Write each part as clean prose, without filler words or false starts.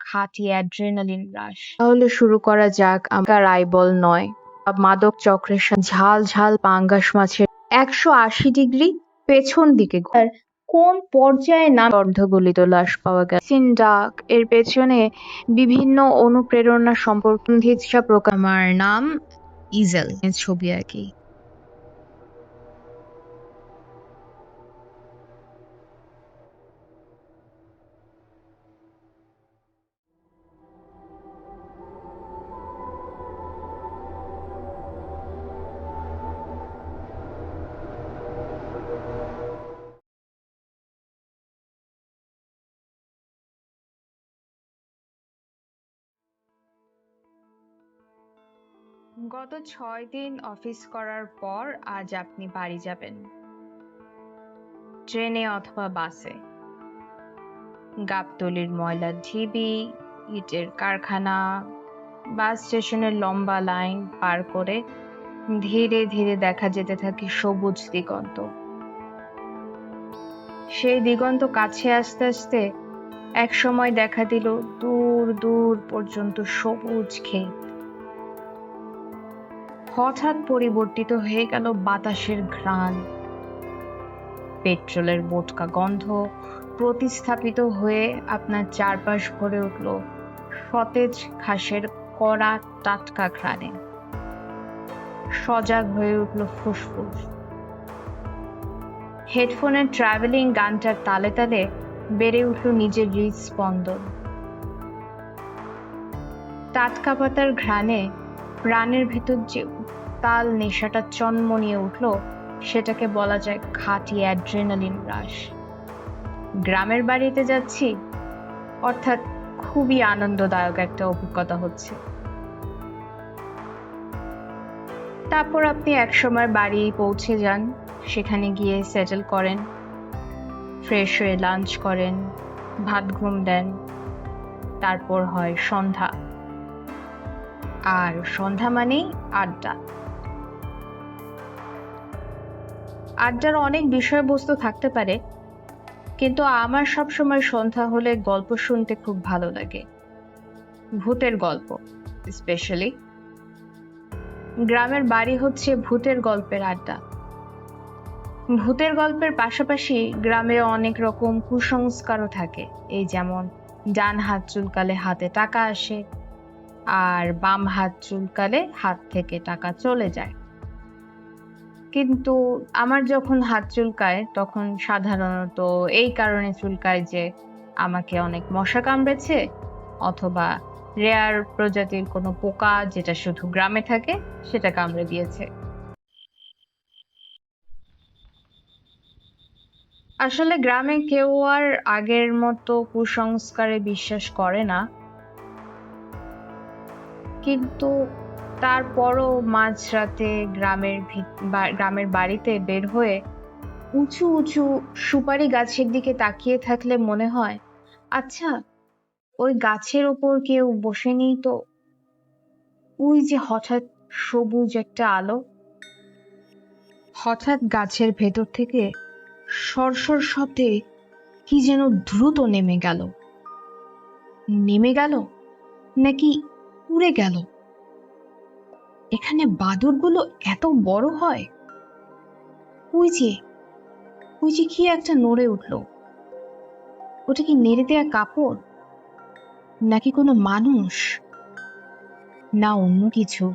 খাঁটি adrenaline rush. তাহলে শুরু করা যাক। আমার আইবল নয়, মাদক চক্রের সাথে ঝাল ঝাল পাঙ্গাস মাছের 180 ডিগ্রি পেছন দিকে কোন পর্যায়ে নাম অর্ধগলিত লাশ পাওয়া গেল। সিনডাক এর পেছনে বিভিন্ন অনুপ্রেরণা সম্পর্কে প্রকাশ। আমার নাম ইজেল, ছবি আঁকি। গত 6 দিন অফিস করার পর আজ আপনি বাড়ি যাবেন, ট্রেনে অথবা বাসে। গাবতলির ময়লার ঢিবি, ইটের কারখানা, বাস স্টেশনের লম্বা লাইন পার করে ধীরে ধীরে দেখা যেতে থাকে সবুজ দিগন্ত। সেই দিগন্ত কাছে আসতে আসতে এক সময় দেখা দিল দূর দূর পর্যন্ত সবুজ ক্ষেত। হঠাৎ পরিবর্তিত হয়ে গেল বাতাসের ঘ্রাণ, পেট্রোলের বোটকা গন্ধ প্রতিস্থাপিত হয়ে আপনার চারপাশ ভরে উঠল সতেজ ঘাসের কড়া টাটকা ঘ্রাণে। সজাগ হয়ে উঠল ফুসফুস। হেডফোনের ট্রাভেলিং গানটার তালে তালে বেড়ে উঠল নিজের হৃদস্পন্দন। টাটকা পাতার ঘ্রাণে প্রাণের ভেতর যে উত্তাল নেশাটা চন্মনিয়ে উঠল, সেটাকে বলা যায় খাঁটি অ্যাড্রেনালিন রাশ। গ্রামের বাড়িতে যাচ্ছি, অর্থাৎ খুবই আনন্দদায়ক একটা অভিজ্ঞতা হচ্ছে। তারপর আপনি একসময় বাড়ি পৌঁছে যান, সেখানে গিয়ে সেটেল করেন, ফ্রেশ হয়ে লাঞ্চ করেন, ভাত ঘুম দেন। তারপর হয় সন্ধ্যা, আর সন্ধ্যা মানেই আড্ডা। আড্ডার অনেক বিষয়বস্তু থাকতে পারে, কিন্তু আমার সবসময় সন্ধ্যা হলে গল্প শুনতে খুব ভালো লাগে। ভূতের গল্প স্পেশালি। গ্রামের বাড়ি হচ্ছে ভূতের গল্পের আড্ডা। ভূতের গল্পের পাশাপাশি গ্রামে অনেক রকম কুসংস্কারও থাকে। এই যেমন ডান হাত চুলকালে হাতে টাকা আসে, আর বাম হাত চুলকালে হাত থেকে টাকা চলে যায়। কিন্তু আমার যখন হাত চুলকায় তখন সাধারণত এই কারণে চুলকায় যে আমাকে অনেক মশা কামড়েছে, অথবা রেয়ার প্রজাতির কোনো পোকা যেটা শুধু গ্রামে থাকে সেটা কামড়ে দিয়েছে। আসলে গ্রামে কেউ আর আগের মতো কুসংস্কারে বিশ্বাস করে না, কিন্তু তারপরও মাঝরাতে গ্রামের বাড়িতে বের হয়ে উঁচু উঁচু সুপারি গাছের দিকে তাকিয়ে থাকলে মনে হয়, আচ্ছা ওই গাছের ওপর কেউ বসেনি তো? ওই যে হঠাৎ সবুজ একটা আলো, হঠাৎ গাছের ভেতর থেকে সরসর শব্দে কি যেন দ্রুত নেমে গেল, নাকি উড়ে গেল। এখানে বাদুড়গুলো এত বড় হয়? ওই যে কি একটা নড়ে উঠল, ওটা কি নেড়ে দেয়া কাপড়, নাকি কোনো মানুষ, না অন্য কিছু?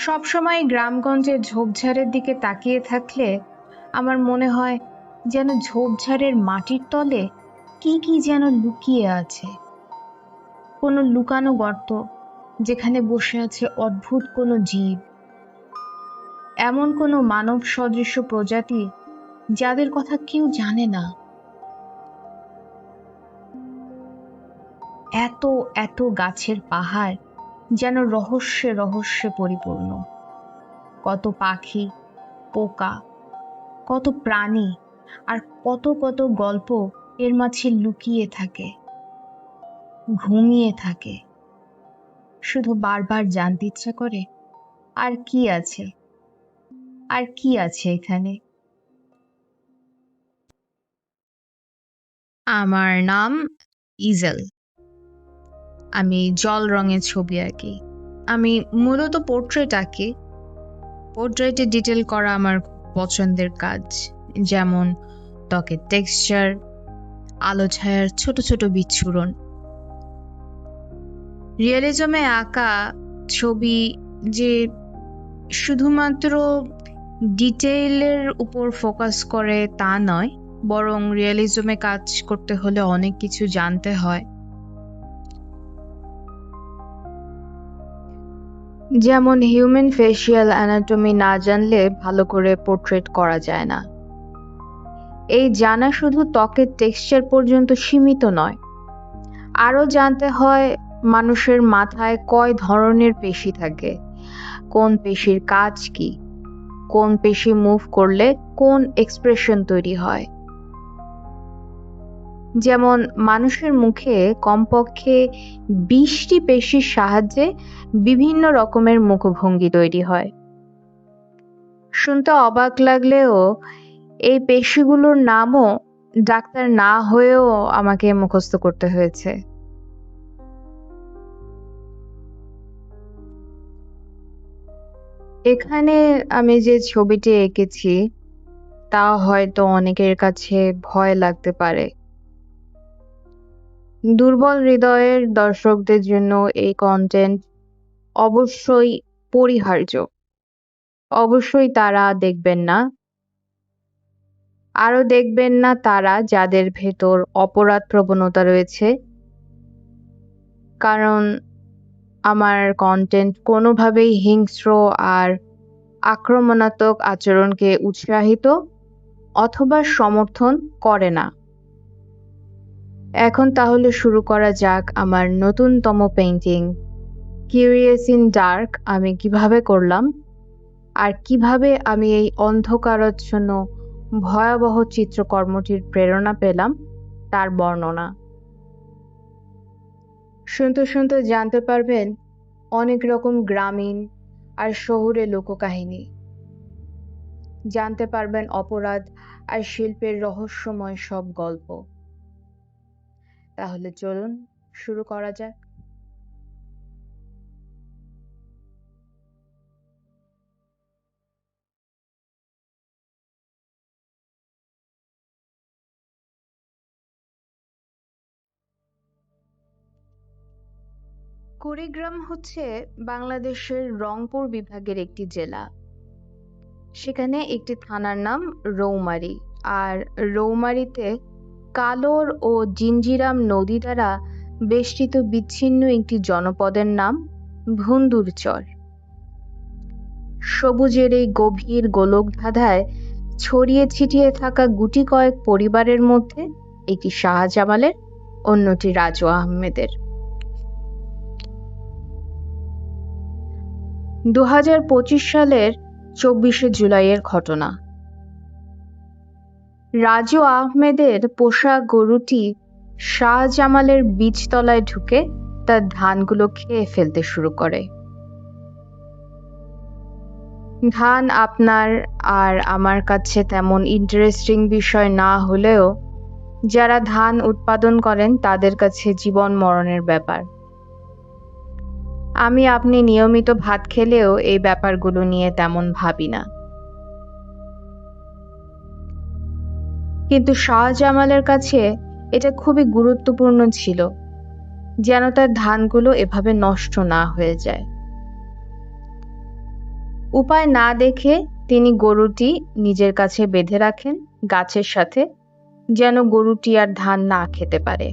সবসময় গ্রামগঞ্জের ঝোপঝাড়ের দিকে তাকিয়ে থাকলে আমার মনে হয় যেন ঝোপঝাড়ের মাটির তলে কি কি যেন লুকিয়ে আছে, কোনো লুকানো গর্ত যেখানে বসে আছে অদ্ভুত কোনো জীব, এমন কোনো মানব সদৃশ্য প্রজাতি যাদের কথা কেউ জানে না। এত এত গাছের পাহাড় যেন রহস্যে রহস্যে পরিপূর্ণ। কত পাখি, পোকা, কত প্রাণী, আর কত কত গল্প এর মাঝে লুকিয়ে থাকে, ঘুমিয়ে থাকে। শুধু বারবার জানতে ইচ্ছা করে আর কি আছে, আর কি আছে এখানে। আমার নাম ইজেল। আমি জল রঙের ছবি আঁকি। আমি মূলত পোর্ট্রেট আঁকি। পোর্ট্রেটে ডিটেল করা আমার পছন্দের কাজ, যেমন ত্বকের টেক্সচার, আলো ছায়ার ছোট ছোট বিচ্ছুরণ। রিয়েলিজমে আঁকা ছবি যে শুধুমাত্র ডিটেইলের উপর ফোকাস করে তা নয়, বরং রিয়েলিজমে কাজ করতে হলে অনেক কিছু জানতে হয়। যেমন হিউম্যান ফেসিয়াল অ্যানাটমি না জানলে ভালো করে পোর্ট্রেট করা যায় না। এই জানা শুধু ত্বকের টেক্সচার পর্যন্ত সীমিত নয়, আরও জানতে হয় মানুষের মাথায় কয় ধরনের পেশি থাকে, কোন পেশির কাজ কি, কোন পেশি মুভ করলে কোন এক্সপ্রেশন তৈরি হয়। যেমন মানুষের মুখে কমপক্ষে 20টি পেশির সাহায্যে বিভিন্ন রকমের মুখভঙ্গি তৈরি হয়। শুনতে অবাক লাগলেও এই পেশিগুলোর নামও ডাক্তার না হয়েও আমাকে মুখস্থ করতে হয়েছে। এখানে আমি যে ছবিটি এঁকেছি তা হয়তো অনেকের কাছে ভয় লাগতে পারে। দুর্বল হৃদয়ের দর্শকদের জন্য এই কন্টেন্ট অবশ্যই পরিহার্য। অবশ্যই তারা দেখবেন না। আরও দেখবেন না তারা যাদের ভেতর অপরাধ প্রবণতা রয়েছে, কারণ আমার কন্টেন্ট কোনোভাবেই হিংস্র আর আক্রমণাত্মক আচরণকে উৎসাহিত অথবা সমর্থন করে না। এখন তাহলে শুরু করা যাক আমার নতুনতম পেইন্টিং কিউরিয়াস ইন ডার্ক আমি কিভাবে করলাম, আর কিভাবে আমি এই অন্ধকারাচ্ছন্ন ভয়াবহ চিত্রকর্মটির প্রেরণা পেলাম তার বর্ণনা। শুনতে শুনতে জানতে পারবেন অনেক রকম গ্রামীণ আর শহুরে লোককাহিনী। জানতে পারবেন অপরাধ আর শিল্পের রহস্যময় সব গল্প। তাহলে চলুন শুরু করা যাক। কুড়িগ্রাম হচ্ছে বাংলাদেশের রংপুর বিভাগের একটি জেলা। সেখানে একটি থানার নাম রৌমারী, আর রৌমারীতে কালোর ও জিঞ্জিরাম নদী দ্বারা বেষ্টিত বিচ্ছিন্ন একটি জনপদের নাম ভুন্দুরচর। সবুজের এই গভীর গোলকধাঁধায় ছড়িয়ে ছিটিয়ে থাকা গুটি কয়েক পরিবারের মধ্যে একটি শাহজামালের, অন্যটি রাজু আহমেদের। 2025 সালের 24শে জুলাইয়ের ঘটনা। রাজু আহমেদের পোষা গরুটি শাহজামালের বীজতলায় ঢুকে তার ধানগুলো খেয়ে ফেলতে শুরু করে। ধান আপনার আর আমার কাছে তেমন ইন্টারেস্টিং বিষয় না হলেও যারা ধান উৎপাদন করেন তাদের কাছে জীবন মরণের ব্যাপার। আমি আপনি নিয়মিত ভাত খেলেও এই ব্যাপারগুলো নিয়ে তেমন ভাবি না, কিন্তু শাহজামালের কাছে এটা খুবই গুরুত্বপূর্ণ ছিল, যেন তার ধানগুলো এভাবে নষ্ট না হয়ে যায়। উপায় না দেখে তিনি গরুটি নিজের কাছে বেঁধে রাখেন গাছের সাথে, যেন গরুটি আর ধান না খেতে পারে।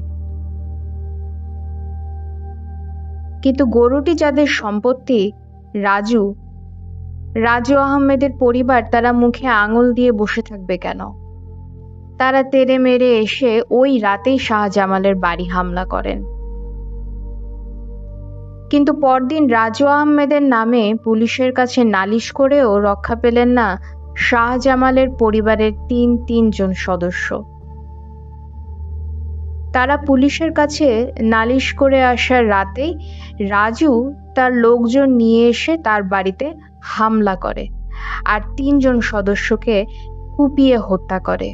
কিন্তু গরুটি যাদের সম্পত্তি, রাজু আহমেদের পরিবার, তারা মুখে আঙুল দিয়ে বসে থাকবে কেন? তারা তেড়ে মেরে এসে ওই রাতেই শাহজামালের বাড়ি হামলা করেন। কিন্তু পরদিন রাজু আহমেদের নামে পুলিশের কাছে নালিশ করেও রক্ষা পেলেন না শাহজামালের পরিবারের তিনজন সদস্য। তারা পুলিশের কাছে নালিশ করে আসার রাতেই রাজু তার লোকজন নিয়ে এসে তার বাড়িতে হামলা করে আর 3জন সদস্যকে কুপিয়ে হত্যা করে।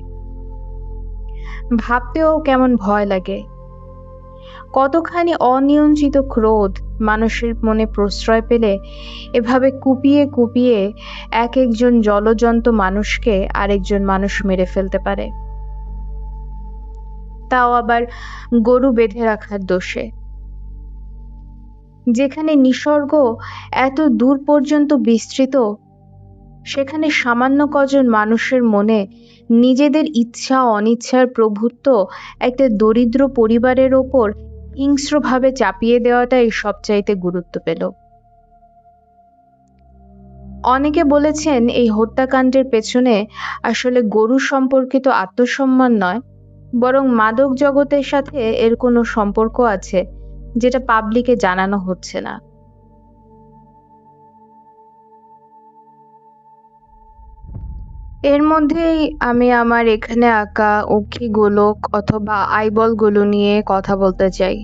ভাবতেও কেমন ভয় লাগে। কতখানি অনিয়ন্ত্রিত ক্রোধ মানুষের মনে প্রশ্রয় পেলে এভাবে কুপিয়ে কুপিয়ে এক একজন জলজন্ত মানুষকে আরেকজন মানুষ মেরে ফেলতে পারে, তাও আবার গরু বেঁধে রাখার দোষে। যেখানে নিসর্গ এত দূর পর্যন্ত বিস্তৃত, সেখানে সামান্য কজন মানুষের মনে নিজেদের ইচ্ছা অনিচ্ছার প্রভুত্ব একটা দরিদ্র পরিবারের ওপর হিংস্রভাবে চাপিয়ে দেওয়াটাই সবচাইতে গুরুত্ব পেল। অনেকে বলেছেন এই হত্যাকাণ্ডের পেছনে আসলে গরু সম্পর্কিত আত্মসম্মান নয়, বরং মাদক জগতের সাথে এর কোনো সম্পর্ক আছে যেটা পাবলিকে জানানো হচ্ছে না। এর মধ্যেই আমি আমার এখানে আঁকা অক্ষি গোলক অথবা আইবলগুলো নিয়ে কথা বলতে চাই।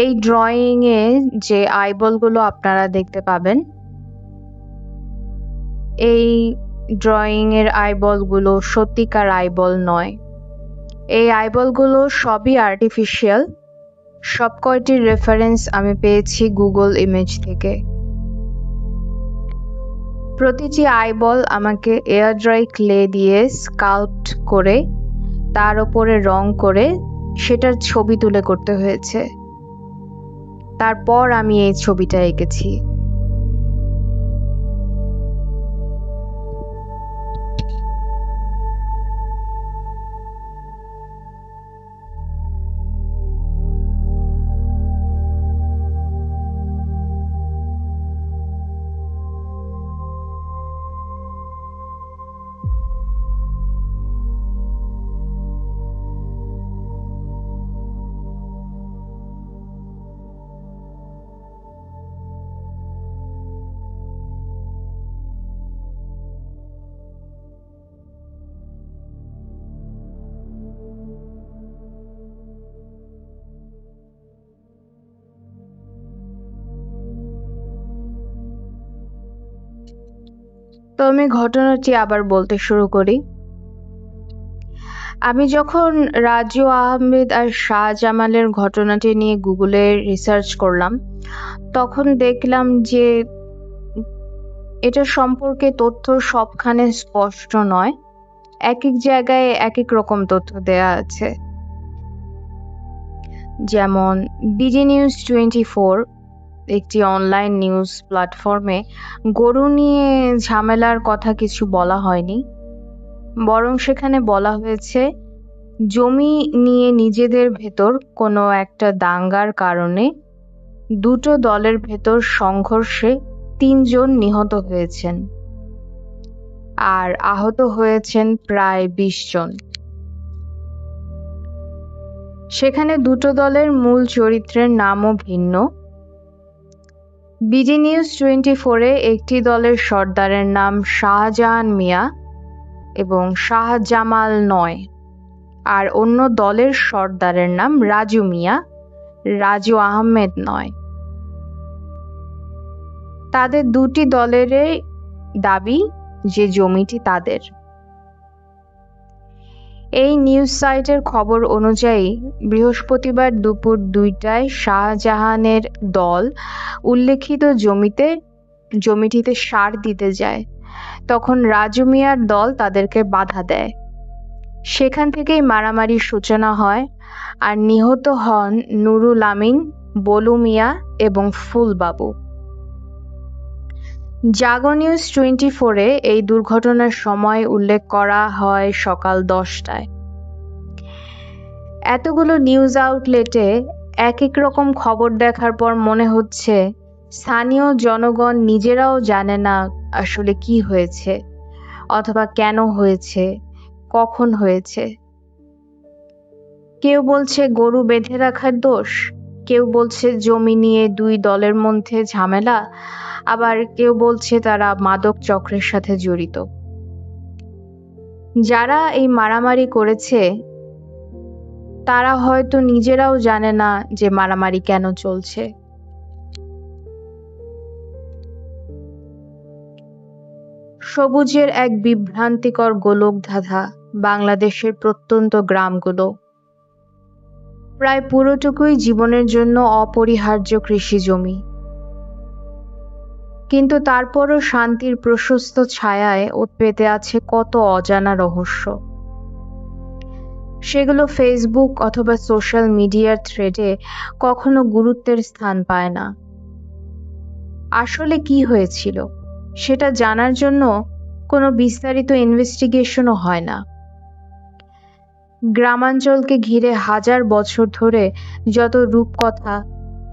এই ড্রয়িং এ যে আইবলগুলো আপনারা দেখতে পাবেন, এই ড্রয়িং এর আইবলগুলো সত্যিকার আইবল নয়। এই আইবলগুলো সবই আর্টিফিশিয়াল। সব কয়টির রেফারেন্স আমি পেয়েছি গুগল ইমেজ থেকে। প্রতিটি আইবল আমাকে এয়ার ড্রাই ক্লে দিয়ে স্কাল্পড করে তার উপরে রং করে সেটার ছবি তুলে করতে হয়েছে। তারপর আমি এই ছবিটা এঁকেছি। তো আমি ঘটনাটি আবার বলতে শুরু করি। আমি যখন রাজু আহমেদ আর শাহজামালের ঘটনাটি নিয়ে গুগলে রিসার্চ করলাম, তখন দেখলাম যে এটা সম্পর্কে তথ্য সবখানে স্পষ্ট নয়। এক এক জায়গায় এক এক রকম তথ্য দেয়া আছে। যেমন বিডি নিউজ 24 একটি অনলাইন নিউজ প্ল্যাটফর্মে গরু নিয়ে ঝামেলার কথা কিছু বলা হয়নি, বরং সেখানে বলা হয়েছে জমি নিয়ে নিজেদের ভেতর কোনো একটা দাঙ্গার কারণে দুটো দলের ভেতর সংঘর্ষে 3 জন নিহত হয়েছেন আর আহত হয়েছেন প্রায় 20 জন। সেখানে দুটো দলের মূল চরিত্রের নামও ভিন্ন। বিডি নিউজ 24-এ একটি দলের সর্দারের নাম শাহজাহান মিয়া এবং শাহজামাল নয়, আর অন্য দলের সর্দারের নাম রাজু মিয়া, রাজু আহমেদ নয়। তাদের দুটি দলেরই দাবি যে জমিটি তাদের। এই নিউজ সাইটের খবর অনুযায়ী বৃহস্পতিবার দুপুর 2টায় শাহজাহানের দল উল্লেখিত জমিটিতে সার দিতে যায়। তখন রাজু মিয়ার দল তাদেরকে বাধা দেয়। সেখান থেকেই মারামারির সূচনা হয় আর নিহত হন নুরুল আমিন, বলু মিয়া এবং ফুলবাবু। জাগো নিউজ 24-এ এই দুর্ঘটনার সময় উল্লেখ করা হয় সকাল 10টায়। এতগুলো নিউজ আউটলেটে এক এক রকম খবর দেখার পর মনে হচ্ছে স্থানীয় জনগণ নিজেরাও জানে না আসলে কি হয়েছে অথবা কেন হয়েছে, কখন হয়েছে। কেউ বলছে গরু বেঁধে রাখার দোষ, কেউ বলছে জমি নিয়ে দুই দলের মধ্যে ঝামেলা, আবার কেউ বলছে তারা মাদক চক্রের সাথে জড়িত। যারা এই মারামারি করেছে তারা হয়তো নিজেরাও জানে না যে মারামারি কেন চলছে। সবুজের এক বিভ্রান্তিকর গোলকধাঁধা বাংলাদেশের প্রত্যন্ত গ্রামগুলো। প্রায় পুরোটুকুই জীবনের জন্য অপরিহার্য কৃষি জমি, কিন্তু তারপরও শান্তির প্রশস্ত ছায়ায় পেতে আছে কত অজানা রহস্য। সেগুলো ফেসবুক অথবা সোশ্যাল মিডিয়ার থ্রেডে কখনো গুরুত্বের স্থান পায় না। আসলে কি হয়েছিল সেটা জানার জন্য কোনো বিস্তারিত ইনভেস্টিগেশনও হয় না। গ্রামাঞ্চলকে ঘিরে হাজার বছর ধরে যত রূপকথা,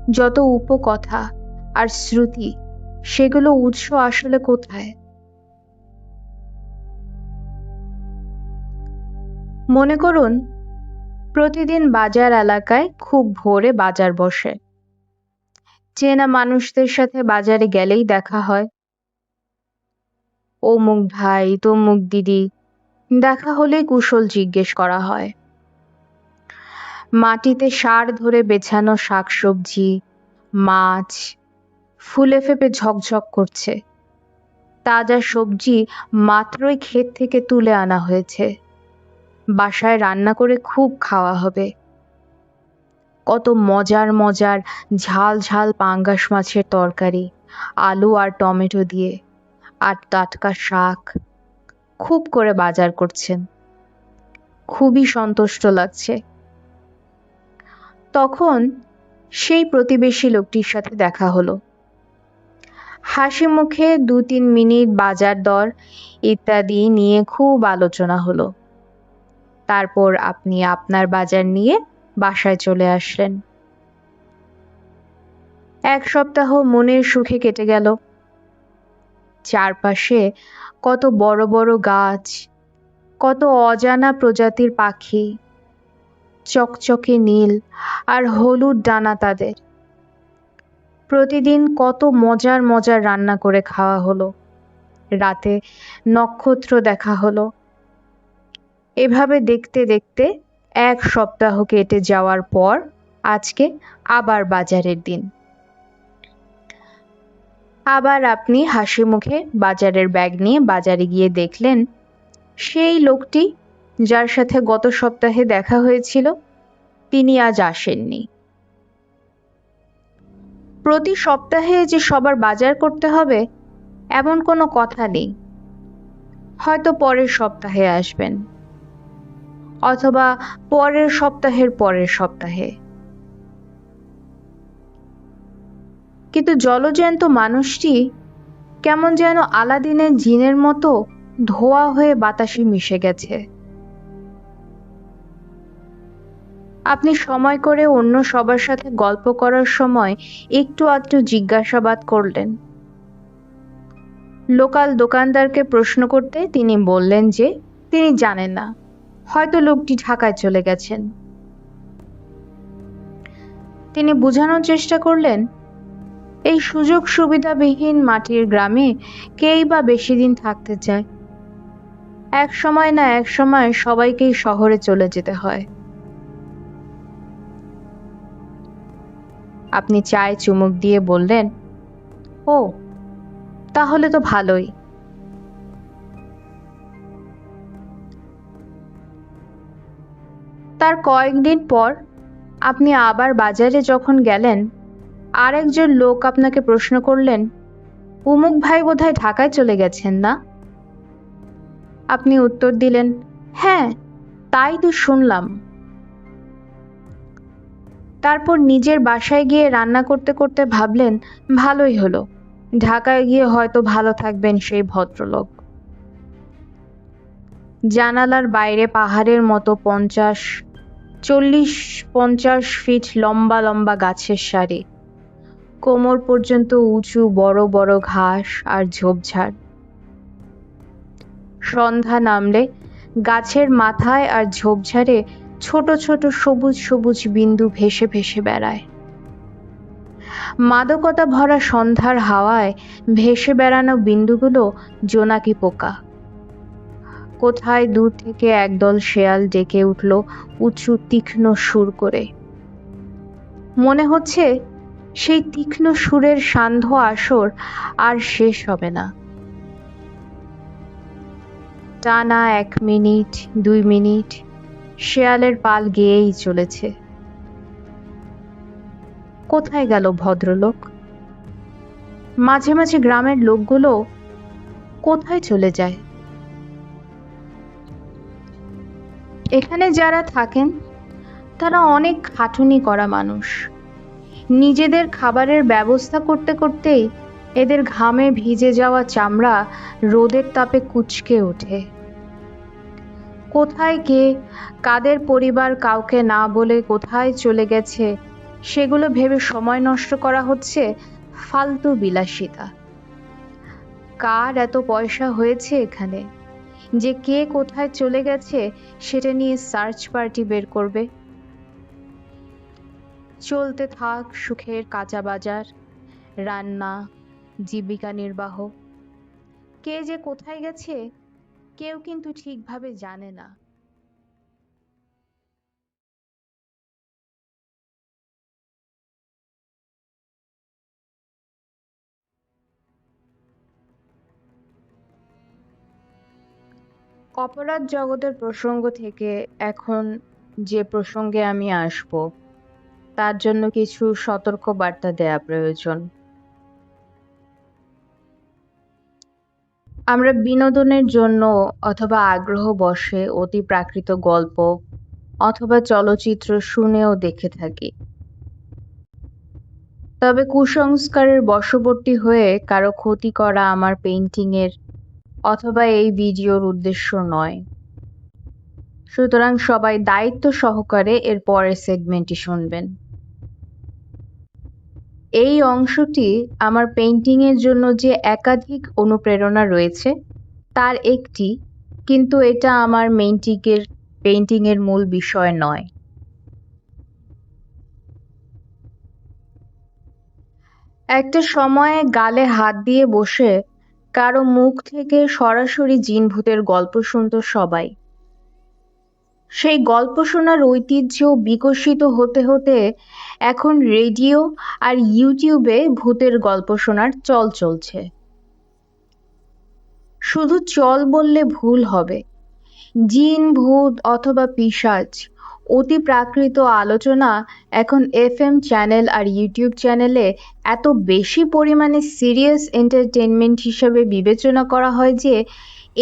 যত উপকথা আর শ্রুতি, সেগুলো উৎস আসলে কোথায়? মনে করুন, প্রতিদিন বাজার এলাকায় খুব ভোরে বাজার বসে। চেনা মানুষদের সাথে বাজারে গেলেই দেখা হয়। অমুক ভাই, তমুক দিদি, দেখা হলেই কুশল জিজ্ঞেস করা হয়। মাটিতে সার ধরে বেছানো শাকসবজি, মাছ ফুলে ফেপে ঝকঝক করছে। তাজা সবজি মাত্রই ক্ষেত থেকে তুলে আনা হয়েছে, বাসায় রান্না করে খুব খাওয়া হবে। কত মজার মজার ঝাল ঝাল পাঙ্গাস মাছের তরকারি, আলু আর টমেটো দিয়ে, আর টাটকা শাক। খুব করে বাজার করছেন, খুবই সন্তুষ্ট লাগছে। তখন সেই প্রতিবেশী লোকটির সাথে দেখা হলো। হাসি মুখে 2-3 মিনিট বাজার দর ইত্যাদি নিয়ে খুব আলোচনা হলো। তারপর আপনি আপনার বাজার নিয়ে বাসায় চলে আসলেন। 1 সপ্তাহ মনের সুখে কেটে গেল। চারপাশে কত বড় বড় গাছ, কত অজানা প্রজাতির পাখি, চকচকে নীল আর হলুদ ডানা তাদের। প্রতিদিন কত মজার মজার রান্না করে খাওয়া হলো, রাতে নক্ষত্র দেখা হলো। এভাবে দেখতে দেখতে 1 সপ্তাহ কেটে যাওয়ার পর আজকে আবার বাজারের দিন। আবার আপনি হাসি মুখে বাজারের ব্যাগ নিয়ে বাজারে গিয়ে দেখলেন সেই লোকটি যার সাথে গত সপ্তাহে দেখা হয়েছিল, তিনি আজ আসেননি। প্রতি সপ্তাহে যে সবার বাজার করতে হবে এমন কোনো কথা নেই। হয়তো পরের সপ্তাহে আসবেন, অথবা পরের সপ্তাহের পরের সপ্তাহে। কিন্তু জলজ্যান্ত মানুষটি কেমন যেন আলাদিনের জিনের মতো ধোয়া হয়ে বাতাসে মিশে গেছে। আপনি সময় করে অন্য সবার সাথে গল্প করার সময় একটু আধটু জিজ্ঞাসাবাদ করলেন। লোকাল দোকানদারকে প্রশ্ন করতে তিনি বললেন যে তিনি জানেন না, হয়তো লোকটি ঢাকায় চলে গেছেন। তিনি বোঝানোর চেষ্টা করলেন, এই সুযোগ সুবিধাবিহীন মাটির গ্রামে কেই বা বেশি দিন থাকতে চায়। এক সময় না এক সময় সবাইকেই শহরে চলে যেতে হয়। আপনি চায়ে চুমুক দিয়ে বললেন, ও তাহলে তো ভালোই। তার কয়েকদিন পর আপনি আবার বাজারে যখন গেলেন, আরেকজন লোক আপনাকে প্রশ্ন করলেন, অমুক ভাই বোধহয় ঢাকায় চলে গেছেন না? আপনি উত্তর দিলেন, হ্যাঁ তাই তো শুনলাম। তারপর নিজের বাসায় গিয়ে রান্না করতে করতে ভাবলেন, ভালোই হলো, ঢাকায় গিয়ে হয়তো ভালো থাকবেন সেই ভদ্রলোক। জানালার বাইরে পাহাড়ের মতো 40-50 ফিট লম্বা লম্বা গাছের সারি, কোমর পর্যন্ত উঁচু বড় বড় ঘাস আর ঝোপঝাড়। সন্ধ্যা নামলে গাছের মাথায় আর ঝোপঝাড়ে ছোট ছোট সবুজ সবুজ বিন্দু ভেসে ভেসে বেড়ায়। মাদকতা ভরা সন্ধ্যার হাওয়ায় ভেসে বেড়ানো বিন্দুগুলো জোনাকি পোকা। কোথায় দূর থেকে একদল শেয়াল ডেকে উঠল উঁচু তীক্ষ্ণ সুর করে। মনে হচ্ছে সেই তীক্ষ্ণ সুরের সান্ধ্য আসর আর শেষ হবে না। টানা 1 মিনিট 2 মিনিট শেয়ালের পাল গেয়েই চলেছে। কোথায় গেল ভদ্রলোক? মাঝে মাঝে গ্রামের লোকগুলো কোথায় চলে যায়? এখানে যারা থাকেন তারা অনেক খাটুনি করা মানুষ। নিজেদের খাবারের ব্যবস্থা করতে করতেই এদের ঘামে ভিজে যাওয়া চামড়া রোদের তাপে কুঁচকে ওঠে। কোথায় কে কাদের পরিবার কাউকে না বলে কোথায় চলে গেছে সেগুলো ভেবে সময় নষ্ট করা হচ্ছে ফালতু বিলাসিতা। কার এত পয়সা হয়েছে এখানে যে কে কোথায় চলে গেছে সেটা নিয়ে সার্চ পার্টি বের করবে? চলতে থাক সুখের কাঁচা বাজার, রান্না, জীবিকা নির্বাহ। কে যে কোথায় গেছে কেউ কিন্তু ঠিকভাবে জানে না। অপরাধ জগতের প্রসঙ্গ থেকে এখন যে প্রসঙ্গে আমি আসব তার জন্য কিছু সতর্ক বার্তা দেয়া প্রয়োজন। আমরা বিনোদনের জন্য অথবা আগ্রহ বশে অতি প্রাকৃত গল্প অথবা চলচ্চিত্র শুনেও দেখে থাকি, তবে কুসংস্কারের বশবর্তী হয়ে কারো ক্ষতি করা আমার পেইন্টিংয়ের অথবা এই ভিডিওর উদ্দেশ্য নয়। সুতরাং সবাই দায়িত্ব সহকারে এর পরের সেগমেন্টটি শুনবেন। এই অংশটি আমার পেইন্টিংয়ের জন্য যে একাধিক অনুপ্রেরণা রয়েছে তার একটি, কিন্তু এটা আমার পেইন্টিংয়ের মূল বিষয় নয়। একটা সময়ে গালে হাত দিয়ে বসে কারো মুখ থেকে সরাসরি জিন ভূতের গল্প শুনত সবাই। সেই গল্প শোনার ঐতিহ্য বিকশিত হতে হতে এখন রেডিও আর ইউটিউবে ভূতের গল্প শোনার চল চলছে। শুধু চল বললে ভুল হবে। জিন ভূত অথবা পিশাচ অতি প্রাকৃত আলোচনা এখন এফএম চ্যানেল আর ইউটিউব চ্যানেলে এত বেশি পরিমাণে সিরিয়াস এন্টারটেনমেন্ট হিসেবে বিবেচনা করা হয় যে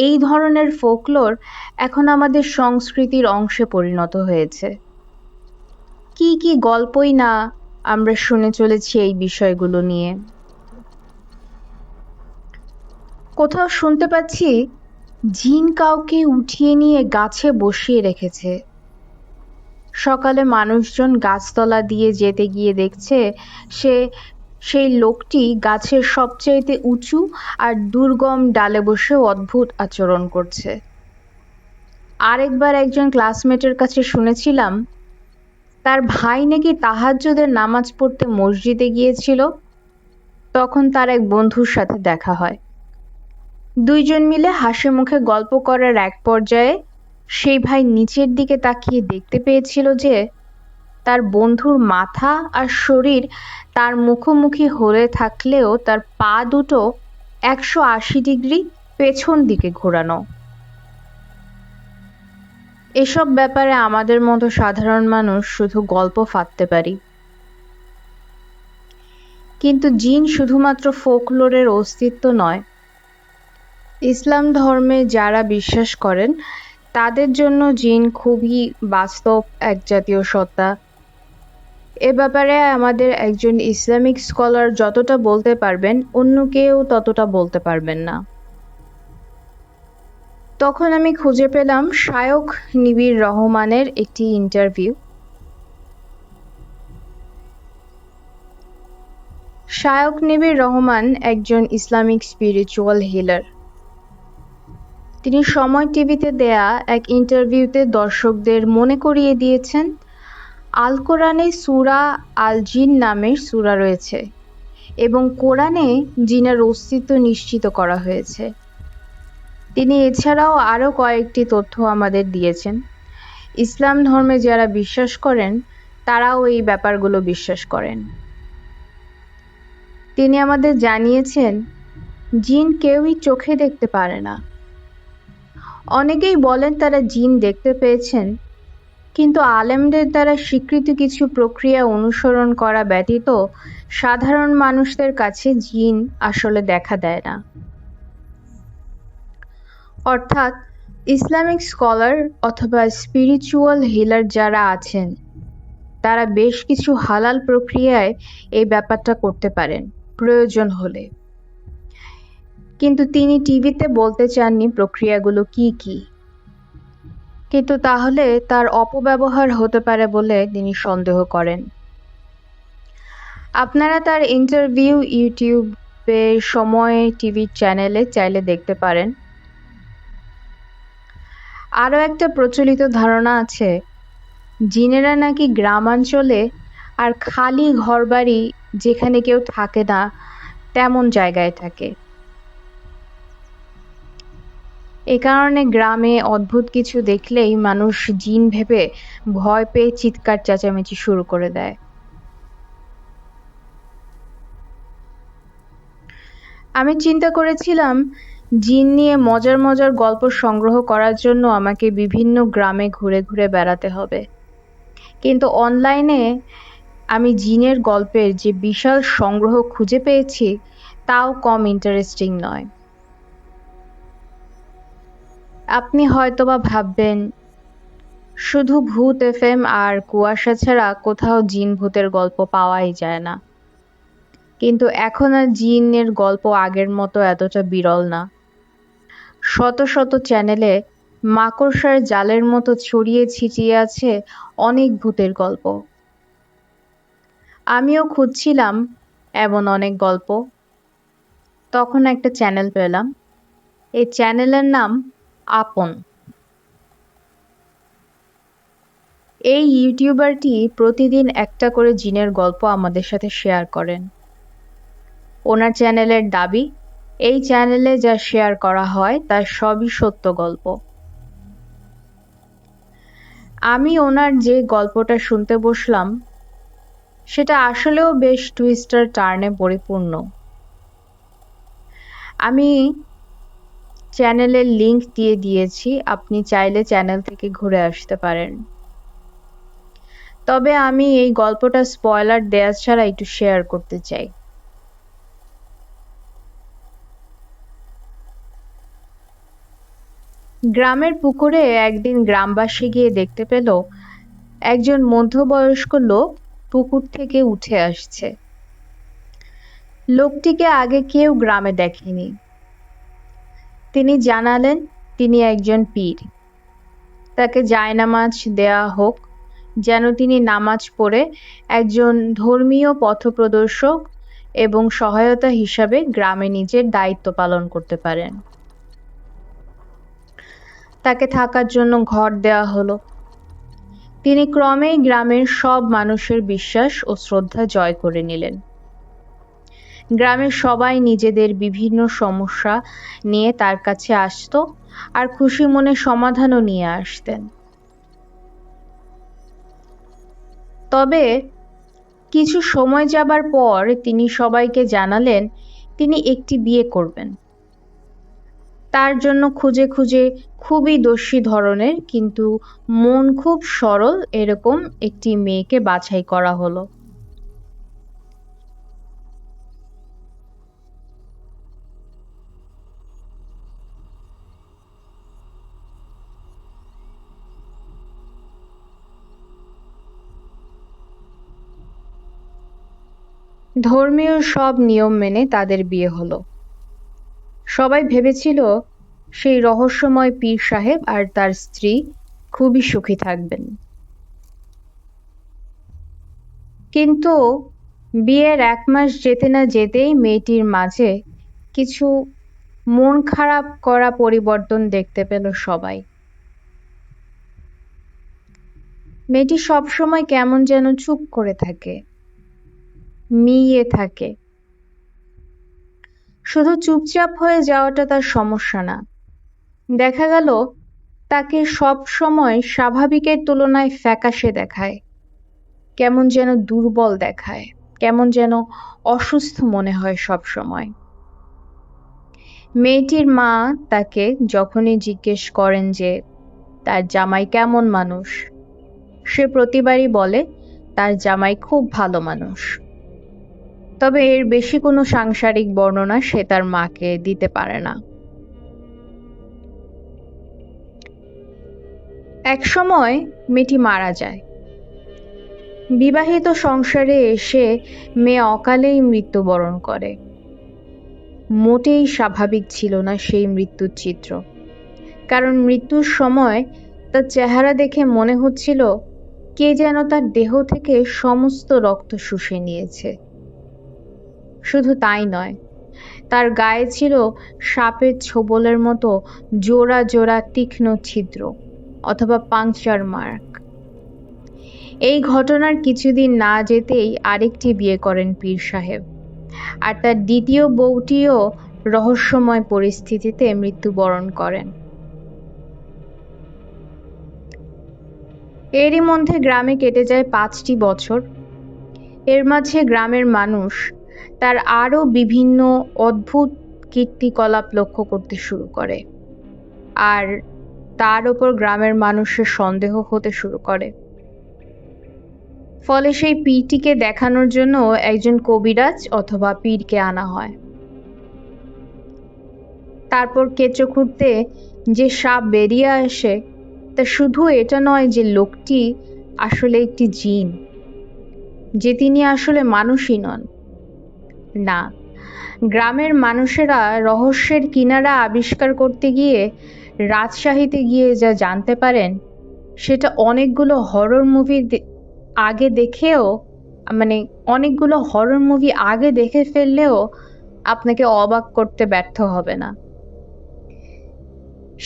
এই ধরনের ফোকলোর এখন আমাদের সংস্কৃতির অংশে পরিণত হয়েছে। কি কি গল্পই না আমরা শুনে চলেছি এই বিষয়গুলো নিয়ে। কোথাও শুনতে পাচ্ছি জিন কাউকে উঠিয়ে নিয়ে গাছে বসিয়ে রেখেছে। সকালে মানুষজন গাছতলা দিয়ে যেতে গিয়ে দেখছে সেই লোকটি গাছের সবচাইতে উঁচু আর দুর্গম ডালে বসে অদ্ভুত আচরণ করছে। আরেকবার একজন ক্লাসমেটের কাছে শুনেছিলাম তার ভাই নাকি তাহাজ্জুদের নামাজ পড়তে মসজিদে গিয়েছিল, তখন তার এক বন্ধুর সাথে দেখা হয়। দুইজন মিলে হাসি মুখে গল্প করার এক পর্যায়ে সেই ভাই নিচের দিকে তাকিয়ে দেখতে পেয়েছিল যে তার বন্ধুর মাথা আর শরীর তার মুখোমুখি হয়ে থাকলেও তার পা দুটো 180 ডিগ্রি পেছন দিকে ঘোরানো। এসব ব্যাপারে আমাদের মতো সাধারণ মানুষ শুধু গল্প ফাঁদতে পারি, কিন্তু জিন শুধুমাত্র ফোকলোরের অস্তিত্ব নয়। ইসলাম ধর্মে যারা বিশ্বাস করেন তাদের জন্য জিন খুবই বাস্তব এক জাতীয় সত্তা। এ ব্যাপারে আমাদের একজন ইসলামিক স্কলার যতটা বলতে পারবেন অন্য কেউ ততটা বলতে পারবেন না। তখন আমি খুঁজে পেলাম শায়খ নিবির রহমানের একটি ইন্টারভিউ। শায়খ নিবির রহমান একজন ইসলামিক স্পিরিচুয়াল হিলার। তিনি সময় টিভিতে দেয়া এক ইন্টারভিউতে দর্শকদের মনে করিয়ে দিয়েছেন আল কোরআনে সূরা আল জিন নামের সূরা রয়েছে এবং কোরআনে জিনের অস্তিত্ব নিশ্চিত করা হয়েছে। তিনি এছাড়াও আরও কয়েকটি তথ্য আমাদের দিয়েছেন। ইসলাম ধর্মে যারা বিশ্বাস করেন তারাও এই ব্যাপারগুলো বিশ্বাস করেন। তিনি আমাদের জানিয়েছেন জিন কেউই চোখে দেখতে পারে না, অনেকেই বলেন তারা জিন দেখতে পেয়েছেন, কিন্তু আলেমদের দ্বারা স্বীকৃত কিছু প্রক্রিয়া অনুসরণ করা ব্যতীত সাধারণ মানুষদের কাছে জিন আসলে দেখা দেয় না। অর্থাৎ ইসলামিক স্কলার অথবা স্পিরিচুয়াল হিলার যারা আছেন তারা বেশ কিছু হালাল প্রক্রিয়ায় এই ব্যাপারটা করতে পারেন প্রয়োজন হলে, কিন্তু তিনি টিভিতে বলতে চাননি প্রক্রিয়াগুলো কি কি। কিন্তু তাহলে তার অপব্যবহার হতে পারে বলে তিনি সন্দেহ করেন। আপনারা তার ইন্টারভিউ ইউটিউবে সময় টিভি চ্যানেলে চাইলে দেখতে পারেন। আরও একটা প্রচলিত ধারণা আছে, জিনেরা নাকি গ্রামাঞ্চলে আর খালি ঘরবাড়ি যেখানে কেউ থাকে না তেমন জায়গায় থাকে। এ কারণে গ্রামে অদ্ভুত কিছু দেখলেই মানুষ জিন ভেবে ভয় পেয়ে চিৎকার চেঁচামেচি শুরু করে দেয়। আমি চিন্তা করেছিলাম জিন নিয়ে মজার মজার গল্প সংগ্রহ করার জন্য আমাকে বিভিন্ন গ্রামে ঘুরে ঘুরে বেড়াতে হবে, কিন্তু অনলাইনে আমি জিনের গল্পের যে বিশাল সংগ্রহ খুঁজে পেয়েছি তাও কম ইন্টারেস্টিং নয়। আপনি হয়তোবা ভাববেন, শুধু ভূত এফএম আর কুয়াশা ছাড়া কোথাও জিন ভূতের গল্প পাওয়াই যায় না। কিন্তু এখন আর জিনের গল্প আগের মতো এতটা বিরল না। শত শত চ্যানেলে মাকড়সার জালের মতো ছড়িয়ে ছিটিয়ে আছে অনেক ভূতের গল্প। আমিও খুঁজছিলাম এমন অনেক গল্প, তখন একটা চ্যানেল পেলাম। এই চ্যানেলের নাম আপন। এই ইউটিউবারটি প্রতিদিন একটা করে জিনের গল্প আমাদের সাথে শেয়ার করেন। ওনার চ্যানেলের দাবি, এই চ্যানেলে যা শেয়ার করা হয় তার সবই সত্য গল্প। আমি ওনার যে গল্পটা শুনতে বসলাম সেটা আসলেও বেশ টুইস্ট আর টার্নে পরিপূর্ণ। আমি চ্যানেলের লিংক দিয়ে দিয়েছি, আপনি চাইলে চ্যানেল থেকে ঘুরে আসতে পারেন। তবে আমি এই গল্পটা স্পয়লার দেয়া ছাড়া একটু শেয়ার করতে চাই। গ্রামের পুকুরে একদিন গ্রামবাসী গিয়ে দেখতে পেল একজন মধ্যবয়স্ক লোক পুকুর থেকে উঠে আসছে। লোকটিকে আগে কেউ গ্রামে দেখেনি। তিনি জানালেন তিনি একজন পীর। তাকে জায়নামাজ দেয়া হোক যেন তিনি নামাজ পড়ে একজন ধর্মীয় পথপ্রদর্শক এবং সহায়তা হিসাবে গ্রামে নিজের দায়িত্ব পালন করতে পারেন। তাকে থাকার জন্য ঘর দেওয়া হলো। তিনি ক্রমেই গ্রামের সব মানুষের বিশ্বাস ও শ্রদ্ধা জয় করে নিলেন। গ্রামের সবাই নিজেদের বিভিন্ন সমস্যা নিয়ে তার কাছে আসতো আর খুশি মনে সমাধানও নিয়ে আসতেন। তবে কিছু সময় যাবার পর তিনি সবাইকে জানালেন তিনি একটি বিয়ে করবেন। তার জন্য খুঁজে খুঁজে খুবই দস্যি ধরনের কিন্তু মন খুব সরল এরকম একটি মেয়েকে বাছাই করা হলো। ধর্মীয় সব নিয়ম মেনে তাদের বিয়ে হলো। সবাই ভেবেছিল সেই রহস্যময় পীর সাহেব আর তার স্ত্রী খুবই সুখী থাকবেন। কিন্তু বিয়ের 1 মাস যেতে না যেতেই মেয়েটির মাঝে কিছু মন খারাপ করা পরিবর্তন দেখতে পেল সবাই। মেয়েটি সবসময় কেমন যেন চুপ করে থাকে, মিইয়ে থাকে। শুধু চুপচাপ হয়ে যাওয়াটা তার সমস্যা না, দেখা গেল তাকে সব সময় স্বাভাবিকের তুলনায় ফ্যাকাশে দেখায়, কেমন যেন দুর্বল দেখায়, কেমন যেন অসুস্থ মনে হয় সব সময়। মেয়েটির মা তাকে যখনই জিজ্ঞেস করেন যে তার জামাই কেমন মানুষ, সে প্রতিবারই বলে তার জামাই খুব ভালো মানুষ। তবে এর বেশি কোনো সাংসারিক বর্ণনা সে তার মাকে দিতে পারে না। একসময় মেয়েটি মারা যায়। বিবাহিত সংসারে এসে মেয়ে অকালেই মৃত্যুবরণ করে। মোটেই স্বাভাবিক ছিল না সেই মৃত্যুর চিত্র, কারণ মৃত্যুর সময় তার চেহারা দেখে মনে হচ্ছিল কে যেন তার দেহ থেকে সমস্ত রক্ত শুষে নিয়েছে। শুধু তাই নয়, তার গায়ে ছিল সাপের ছোবলের মতো জোড়া জোড়া তীক্ষ্ণ ছিদ্র অথবা পাংচার মার্ক। এই ঘটনার কিছুদিন না যেতেই আরেকটি বিয়ে করেন পীর সাহেব, আর তার দ্বিতীয় বউটিও রহস্যময় পরিস্থিতিতে মৃত্যুবরণ করেন। এরই মধ্যে গ্রামে কেটে যায় 5টি বছর। এর মাঝে গ্রামের মানুষ তার আরো বিভিন্ন অদ্ভুত কীর্তিকলাপ লক্ষ্য করতে শুরু করে, আর তার ওপর গ্রামের মানুষের সন্দেহ হতে শুরু করে। ফলে সেই পীরটিকে দেখানোর জন্য একজন কবিরাজ অথবা পীরকে আনা হয়। তারপর কেঁচো খুঁড়তে যে সাপ বেরিয়ে আসে, তা শুধু এটা নয় যে লোকটি আসলে একটি জিন, যে তিনি আসলে মানুষই নন। না, গ্রামের মানুষেরা রহস্যের কিনারা আবিষ্কার করতে গিয়ে রাজশাহীতে গিয়ে যা জানতে পারেন, সেটা অনেকগুলো হরর মুভি আগে দেখে ফেললেও আপনাকে অবাক করতে ব্যর্থ হবে না।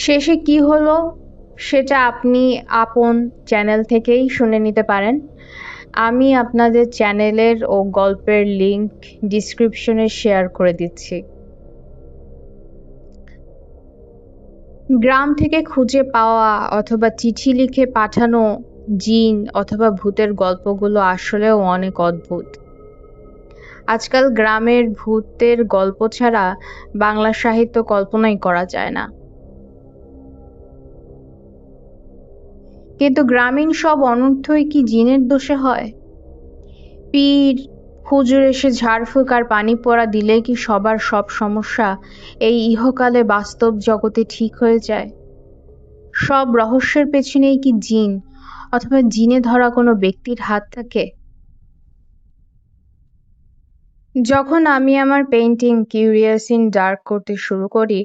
শেষে কি হলো সেটা আপনি আপন চ্যানেল থেকেই শুনে নিতে পারেন। আমি আপনাদের চ্যানেলের ও গল্পের লিংক ডিসক্রিপশনে শেয়ার করে দিচ্ছি। গ্রাম থেকে খুঁজে পাওয়া অথবা চিঠি লিখে পাঠানো জিন অথবা ভূতের গল্পগুলো আসলেও অনেক অদ্ভুত। আজকাল গ্রামের ভূতের গল্প ছাড়া বাংলা সাহিত্য কল্পনাই করা যায় না। কিন্তু গ্রামীণ সব অনর্থই কি জিনের দোষে হয়? পীর হুজুর এসে ঝাড়ফুঁক আর পানি পড়া দিলে কি সবার সব সমস্যা এই ইহকালে বাস্তব জগতে ঠিক হয়ে যায়? সব রহস্যের পেছনেই কি জিন অথবা জিনে ধরা কোনো ব্যক্তির হাত থাকে? যখন আমি আমার পেইন্টিং কিউরিয়াস ইন ডার্ক করতে শুরু করি,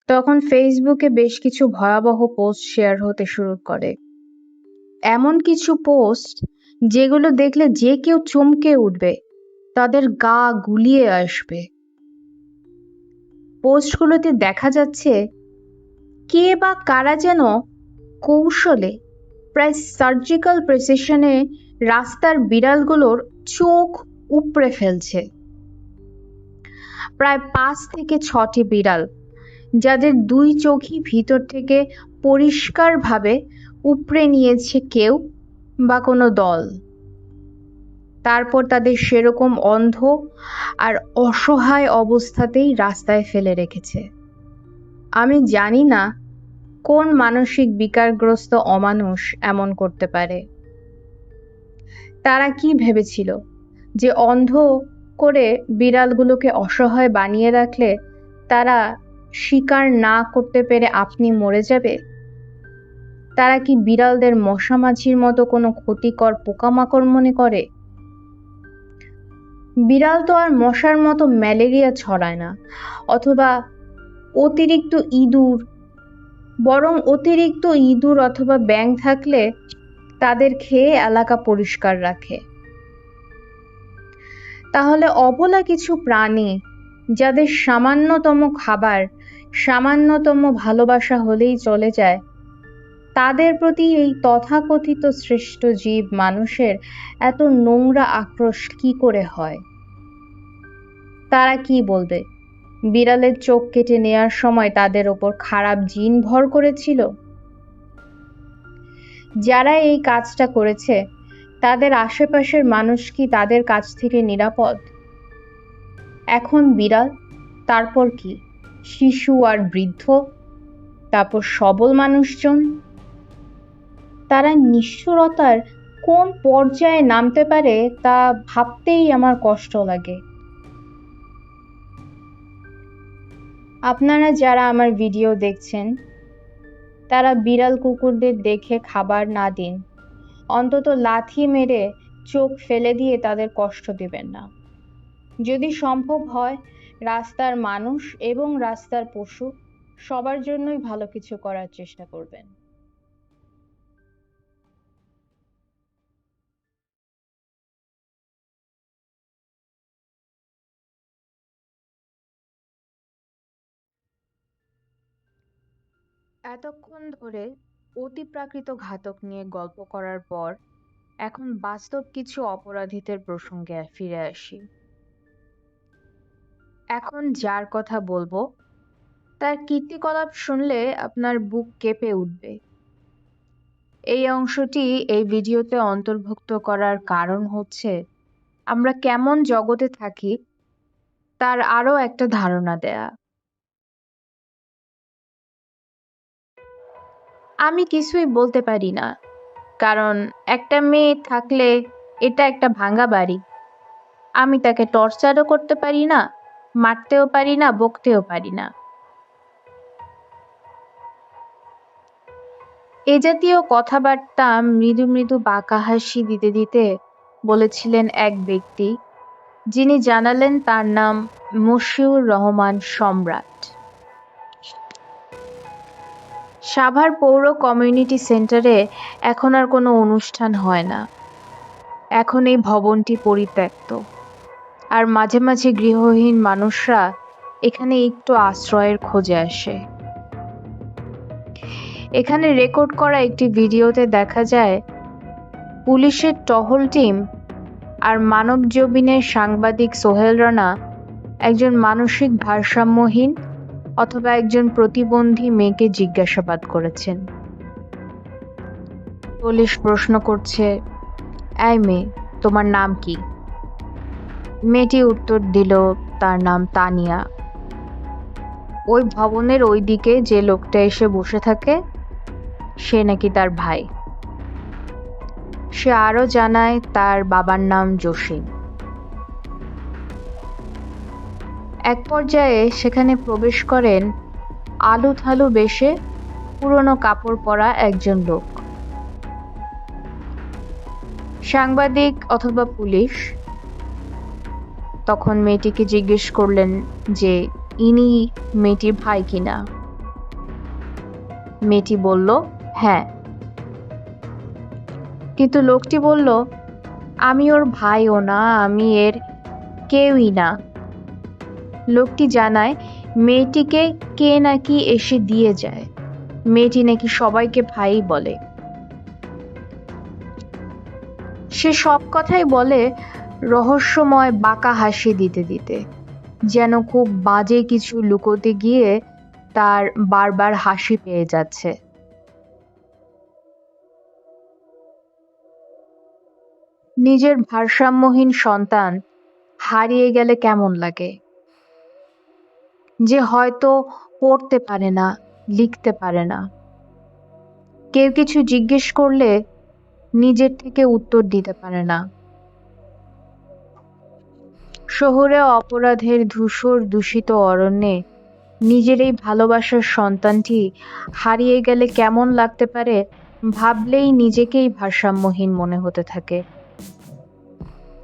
তখন ফেসবুকে বেশ কিছু ভয়াবহ পোস্ট শেয়ার হতে শুরু করে। এমন কিছু পোস্ট যেগুলো দেখলে যে কেউ চমকে উঠবে, তাদের গা গুলিয়ে আসবে। পোস্টগুলোতে দেখা যাচ্ছে কে বা কারা যেন কৌশলে, প্রায় সার্জিক্যাল প্রিসিশনে রাস্তার বিড়ালগুলোর চোখ উপড়ে ফেলছে। প্রায় 5 থেকে 6টি বিড়াল, যাদের 2 চোখই ভিতর থেকে পরিষ্কারভাবে উপড়ে নিয়েছে কেউ বা কোনো দল। তারপর তাদের সেরকম অন্ধ আর অসহায় অবস্থাতেই রাস্তায় ফেলে রেখেছে। আমি জানি না কোন মানসিক বিকারগ্রস্ত অমানুষ এমন করতে পারে। তারা কি ভেবেছিল যে অন্ধ করে বিড়ালগুলোকে অসহায় বানিয়ে রাখলে তারা শিকার না করতে পেরে আপনি মরে যাবে? তারা কি বিড়ালদের মশামাছির মতো কোনো ক্ষতিকর পোকামাকড় মনে করে? বিড়াল তো আর মশার মতো ম্যালেরিয়া ছড়ায় না, অথবা অতিরিক্ত ইঁদুর অথবা ব্যাঙ থাকলে তাদের খেয়ে এলাকা পরিষ্কার রাখে। তাহলে অবলা কিছু প্রাণী, যাদের সামান্যতম খাবার, সামান্যতম ভালোবাসা হলেই চলে যায়, তাদের প্রতি এই তথাকথিত শ্রেষ্ঠ জীব মানুষের এত নোংরা আক্রোশ কি করে হয়? তারা কি বলবে? বিড়ালের চোখ কেটে নেয়ার সময় তাদের ওপর খারাপ জিন ভর করেছিল? যারা এই কাজটা করেছে তাদের আশেপাশের মানুষ কি তাদের কাছ থেকে নিরাপদ? এখন বিড়াল, তারপর কি? শিশু আর বৃদ্ধ, তারপর সবল মানুষজন, তারা নিষ্ঠুরতার কোন পর্যায়ে নামতে পারে তা ভাবতেই আমার কষ্ট লাগে। আপনারা যারা আমার ভিডিও দেখছেন, তারা বিড়াল কুকুরদের দেখে খাবার না দিন, অন্তত লাথি মেরে চোখ ফেলে দিয়ে তাদের কষ্ট দিবেন না। যদি সম্ভব হয় রাস্তার মানুষ এবং রাস্তার পশু সবার জন্যই ভালো কিছু করার চেষ্টা করবেন। এতক্ষণ ধরে অতিপ্রাকৃত ঘাতক নিয়ে গল্প করার পর এখন বাস্তব কিছু অপরাধীদের প্রসঙ্গে ফিরে আসি। এখন যার কথা বলবো তার কীর্তিকলাপ শুনলে আপনার বুক কেঁপে উঠবে। এই অংশটি এই ভিডিওতে অন্তর্ভুক্ত করার কারণ হচ্ছে আমরা কেমন জগতে থাকি তার আরো একটা ধারণা দেয়া। আমি কিছুই বলতে পারি না, কারণ একটা মেয়ে থাকলে এটা একটা ভাঙা বাড়ি। আমি তাকে টর্চারও করতে পারি না, মারতেও পারি না, বকতেও পারি না। এ জাতীয় কথাবার্তা মৃদু মৃদু বাঁকা হাসি দিতে দিতে বলেছিলেন এক ব্যক্তি, যিনি জানালেন তার নাম মশিউর রহমান সম্রাট। সাভার পৌর কমিউনিটি সেন্টারে এখন আর কোনো অনুষ্ঠান হয় না। এখন এই ভবনটি পরিত্যক্ত, আর মাঝে মাঝে গৃহহীন মানুষরা এখানে একটু আশ্রয়ের খোঁজে আসে। এখানে রেকর্ড করা একটি ভিডিওতে দেখা যায় পুলিশের টহল টিম আর মানবজমিনের সাংবাদিক সোহেল রানা একজন মানসিক ভারসাম্যহীন অথবা একজন প্রতিবন্ধী মেয়েকে জিজ্ঞাসাবাদ করেছেন। পুলিশ প্রশ্ন করছে, এই মেয়ে, তোমার নাম কি? মেয়েটি উত্তর দিল তার নাম তানিয়া। ওই ভবনের ওই দিকে যে লোকটা এসে বসে থাকে সে নাকি তার ভাই। সে আরো জানায় তার বাবার নাম জসিম। এক পর্যায়ে সেখানে প্রবেশ করেন আলু থালু বেশে পুরনো কাপড় পরা একজন লোক। সাংবাদিক অথবা পুলিশ তখন মেয়েটিকে জিজ্ঞেস করলেন যে ইনি মেয়েটির ভাই কিনা। মেয়েটি বলল হ্যাঁ, কিন্তু লোকটি বলল আমি ওর ভাইও না, আমি এর কেউই না। লোকটি জানায় মেয়েটিকে কে নাকি এসে দিয়ে যায়, মেয়েটি নাকি সবাইকে ভাই বলে। সে সব কথাই বলে রহস্যময় বাঁকা হাসি দিতে দিতে, যেন খুব বাজে কিছু লুকোতে গিয়ে তার বারবার হাসি পেয়ে যাচ্ছে। নিজের ভারসাম্যহীন সন্তান হারিয়ে গেলে কেমন লাগে? যে হয়তো পড়তে পারে না, লিখতে পারে না, কেউ কিছু জিজ্ঞেস করলে নিজের থেকে উত্তর দিতে পারে না। শহুরে অপরাধের ধূসর দূষিত অরণ্যে নিজের এই ভালোবাসার সন্তানটি হারিয়ে গেলে কেমন লাগতে পারে ভাবলেই নিজেকেই ভারসাম্যহীন মনে হতে থাকে।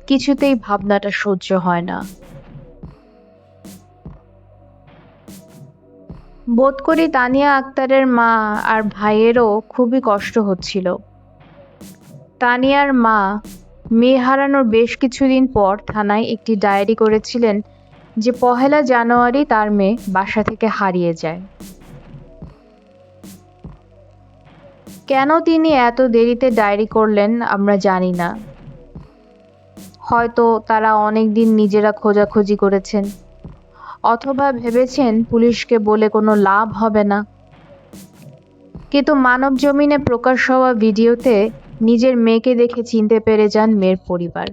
কিছুতেই ভাবনাটা সহ্য হয় না। বোধ করি তানিয়া আক্তারের মা আর ভাইয়েরও খুবই কষ্ট হচ্ছিল। তানিয়ার মা মেয়ে হারানোর বেশ কিছুদিন পর থানায় একটি ডায়েরি করেছিলেন যে 1 জানুয়ারি তার মেয়ে বাসা থেকে হারিয়ে যায়। কেন তিনি এত দেরিতে ডায়েরি করলেন আমরা জানি না। হয়তো তারা অনেকদিন নিজেরা খোঁজাখুঁজি করেছেন, অথবা ভেবেছেন পুলিশকে বলে কোনো লাভ হবে না। কিন্তু মানবজমিনে প্রকাশ হওয়া ভিডিওতে নিজের মেয়েকে দেখে চিনতে পেরে যান মেয়ের পরিবার।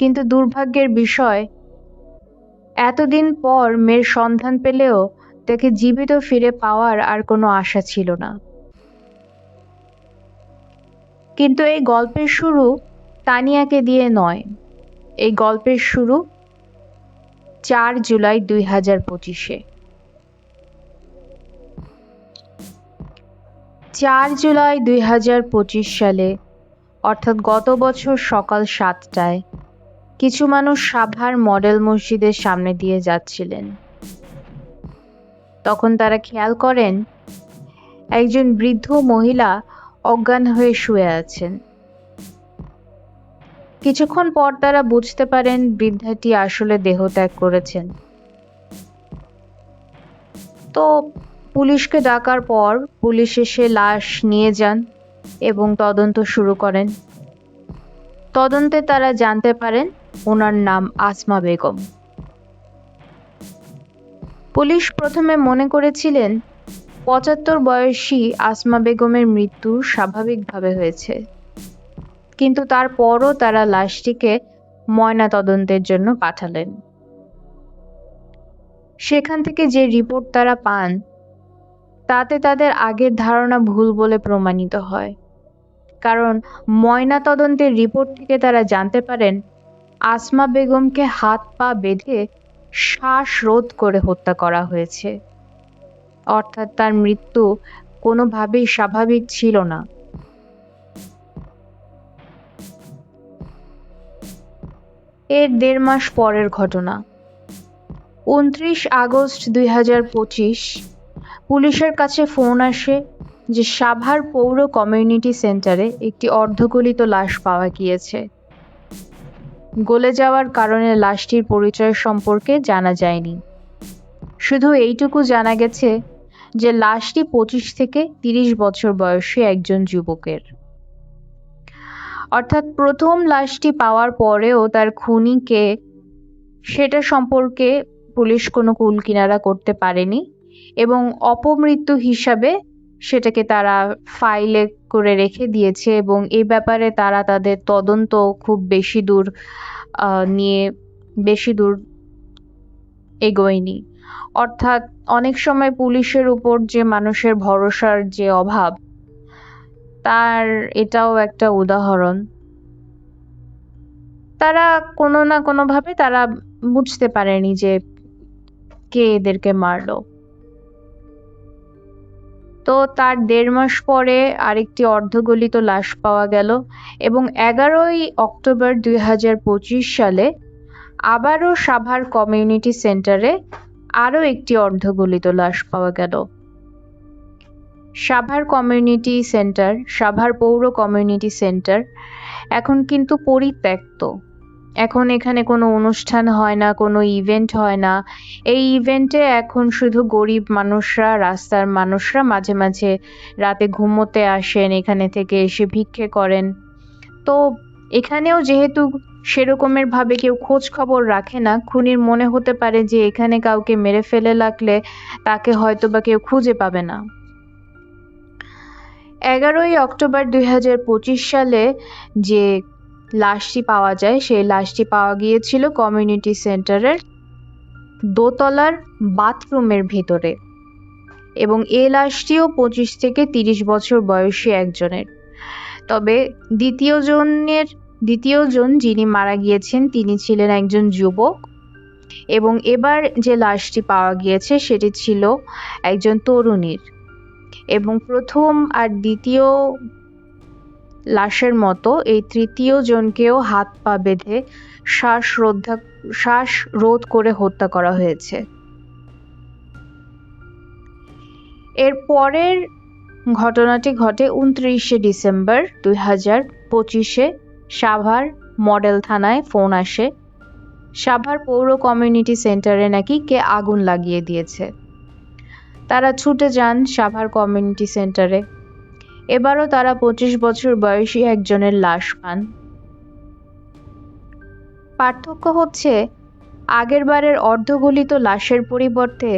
কিন্তু দুর্ভাগ্যের বিষয়, এতদিন পর মেয়ের সন্ধান পেলেও তাকে জীবিত ফিরে পাওয়ার আর কোনো আশা ছিল না। কিন্তু এই গল্পের শুরু তানিয়াকে দিয়ে নয়। এই গল্পের শুরু 4 জুলাই 2025-এ। 4 জুলাই 2025 সালে, অর্থাৎ গত বছর সকাল 7টায় কিছু মানুষ সাভার মডেল মসজিদের সামনে দিয়ে যাচ্ছিলেন। তখন তারা খেয়াল করেন একজন বৃদ্ধ মহিলা অজ্ঞান হয়ে শুয়ে আছেন। কিছুক্ষণ পর তারা বুঝতে পারেন বৃদ্ধাটি আসলে দেহত্যাগ করেছেন। তো পুলিশকে ডাকার পর পুলিশ এসে লাশ নিয়ে যান এবং তদন্ত শুরু করেন। তদন্তে তারা জানতে পারেন ওনার নাম আসমা বেগম। পুলিশ প্রথমে মনে করেছিলেন 75 বয়সী আসমা বেগমের মৃত্যু স্বাভাবিকভাবে হয়েছে, কিন্তু তারপরও তারা লাশটিকে ময়নাতদন্তের জন্য পাঠালেন। সেখান থেকে যে রিপোর্ট তারা পান তাতে তাদের আগের ধারণা ভুল বলে প্রমাণিত হয়। কারণ ময়নাতদন্তের রিপোর্ট থেকে তারা জানতে পারেন আসমা বেগমকে হাত পা বেঁধে শ্বাসরোধ করে হত্যা করা হয়েছে। অর্থাৎ তার মৃত্যু কোনোভাবেই স্বাভাবিক ছিল না। এর 1.5 মাস পরের ঘটনা, 29 আগস্ট 2025 পুলিশের কাছে ফোন আসে যে সাভার পৌর কমিউনিটি সেন্টারে একটি অর্ধগলিত লাশ পাওয়া গিয়েছে। গলে যাওয়ার কারণে লাশটির পরিচয় সম্পর্কে জানা যায়নি। শুধু এইটুকু জানা গেছে যে লাশটি 25 থেকে 30 বছর বয়সী একজন যুবকের। অর্থাৎ প্রথম লাশটি পাওয়ার পরেও তার খুনি কে সেটা সম্পর্কে পুলিশ কোনো কুলকিনারা করতে পারেনি এবং অপমৃত্যু হিসাবে সেটাকে তারা ফাইলে করে রেখে দিয়েছে এবং এই ব্যাপারে তারা তাদের তদন্ত খুব বেশি দূর এগোয়নি। অর্থাৎ অনেক সময় পুলিশের উপর যে মানুষের ভরসার যে অভাব, তার এটাও একটা উদাহরণ। তারা কোনো না কোনোভাবে তারা বুঝতে পারেনি যে কে এদেরকে মারলো। তো তার 1.5 মাস পরে আরেকটি অর্ধগলিত লাশ পাওয়া গেল এবং 11ই অক্টোবর 2025 সালে আবারও সাভার কমিউনিটি সেন্টারে আরও একটি অর্ধগলিত লাশ পাওয়া গেল। সাভার পৌর কমিউনিটি সেন্টার এখন কিন্তু পরিত্যক্ত। এখন এখানে কোনো অনুষ্ঠান হয় না, কোনো ইভেন্ট হয় না। এই ইভেন্টে এখন শুধু গরিব মানুষরা, রাস্তার মানুষরা মাঝে মাঝে রাতে ঘুমোতে আসেন, এখানে থেকে এসে ভিক্ষে করেন। তো এখানেও যেহেতু সেরকমের ভাবে কেউ খোঁজ খবর রাখে না, খুনির মনে হতে পারে যে এখানে কাউকে মেরে ফেলে লাগলে তাকে হয়তো বা কেউ খুঁজে পাবে না। 11ই অক্টোবর 2025 সালে যে লাশটি পাওয়া যায়, সেই লাশটি পাওয়া গিয়েছিল কমিউনিটি সেন্টারের দোতলার বাথরুমের ভেতরে এবং এই লাশটিও 25 থেকে 30 বছর বয়সী একজনের। তবে দ্বিতীয় জন যিনি মারা গিয়েছেন তিনি ছিলেন একজন যুবক এবং এবার যে লাশটি পাওয়া গিয়েছে সেটি ছিল একজন তরুণীর। এবং প্রথম আর দ্বিতীয় লাশের মতো এই তৃতীয় জনকেও হাত পা বেঁধে শ্বাসরোধ করে হত্যা করা হয়েছে। এর পরের ঘটনাটি ঘটে 29শে ডিসেম্বর 2025-এ। সাভার মডেল থানায় ফোন আসে সাভার পৌর কমিউনিটি সেন্টারে নাকি কে আগুন লাগিয়ে দিয়েছে। তারা ছুটে যান সাভার কমিউনিটি সেন্টারে। এবারও তারা 25 বছর বয়সী একজনের লাশ পান। পার্থক্য হচ্ছে আগেরবারের অর্ধগলিত লাশের পরিবর্তে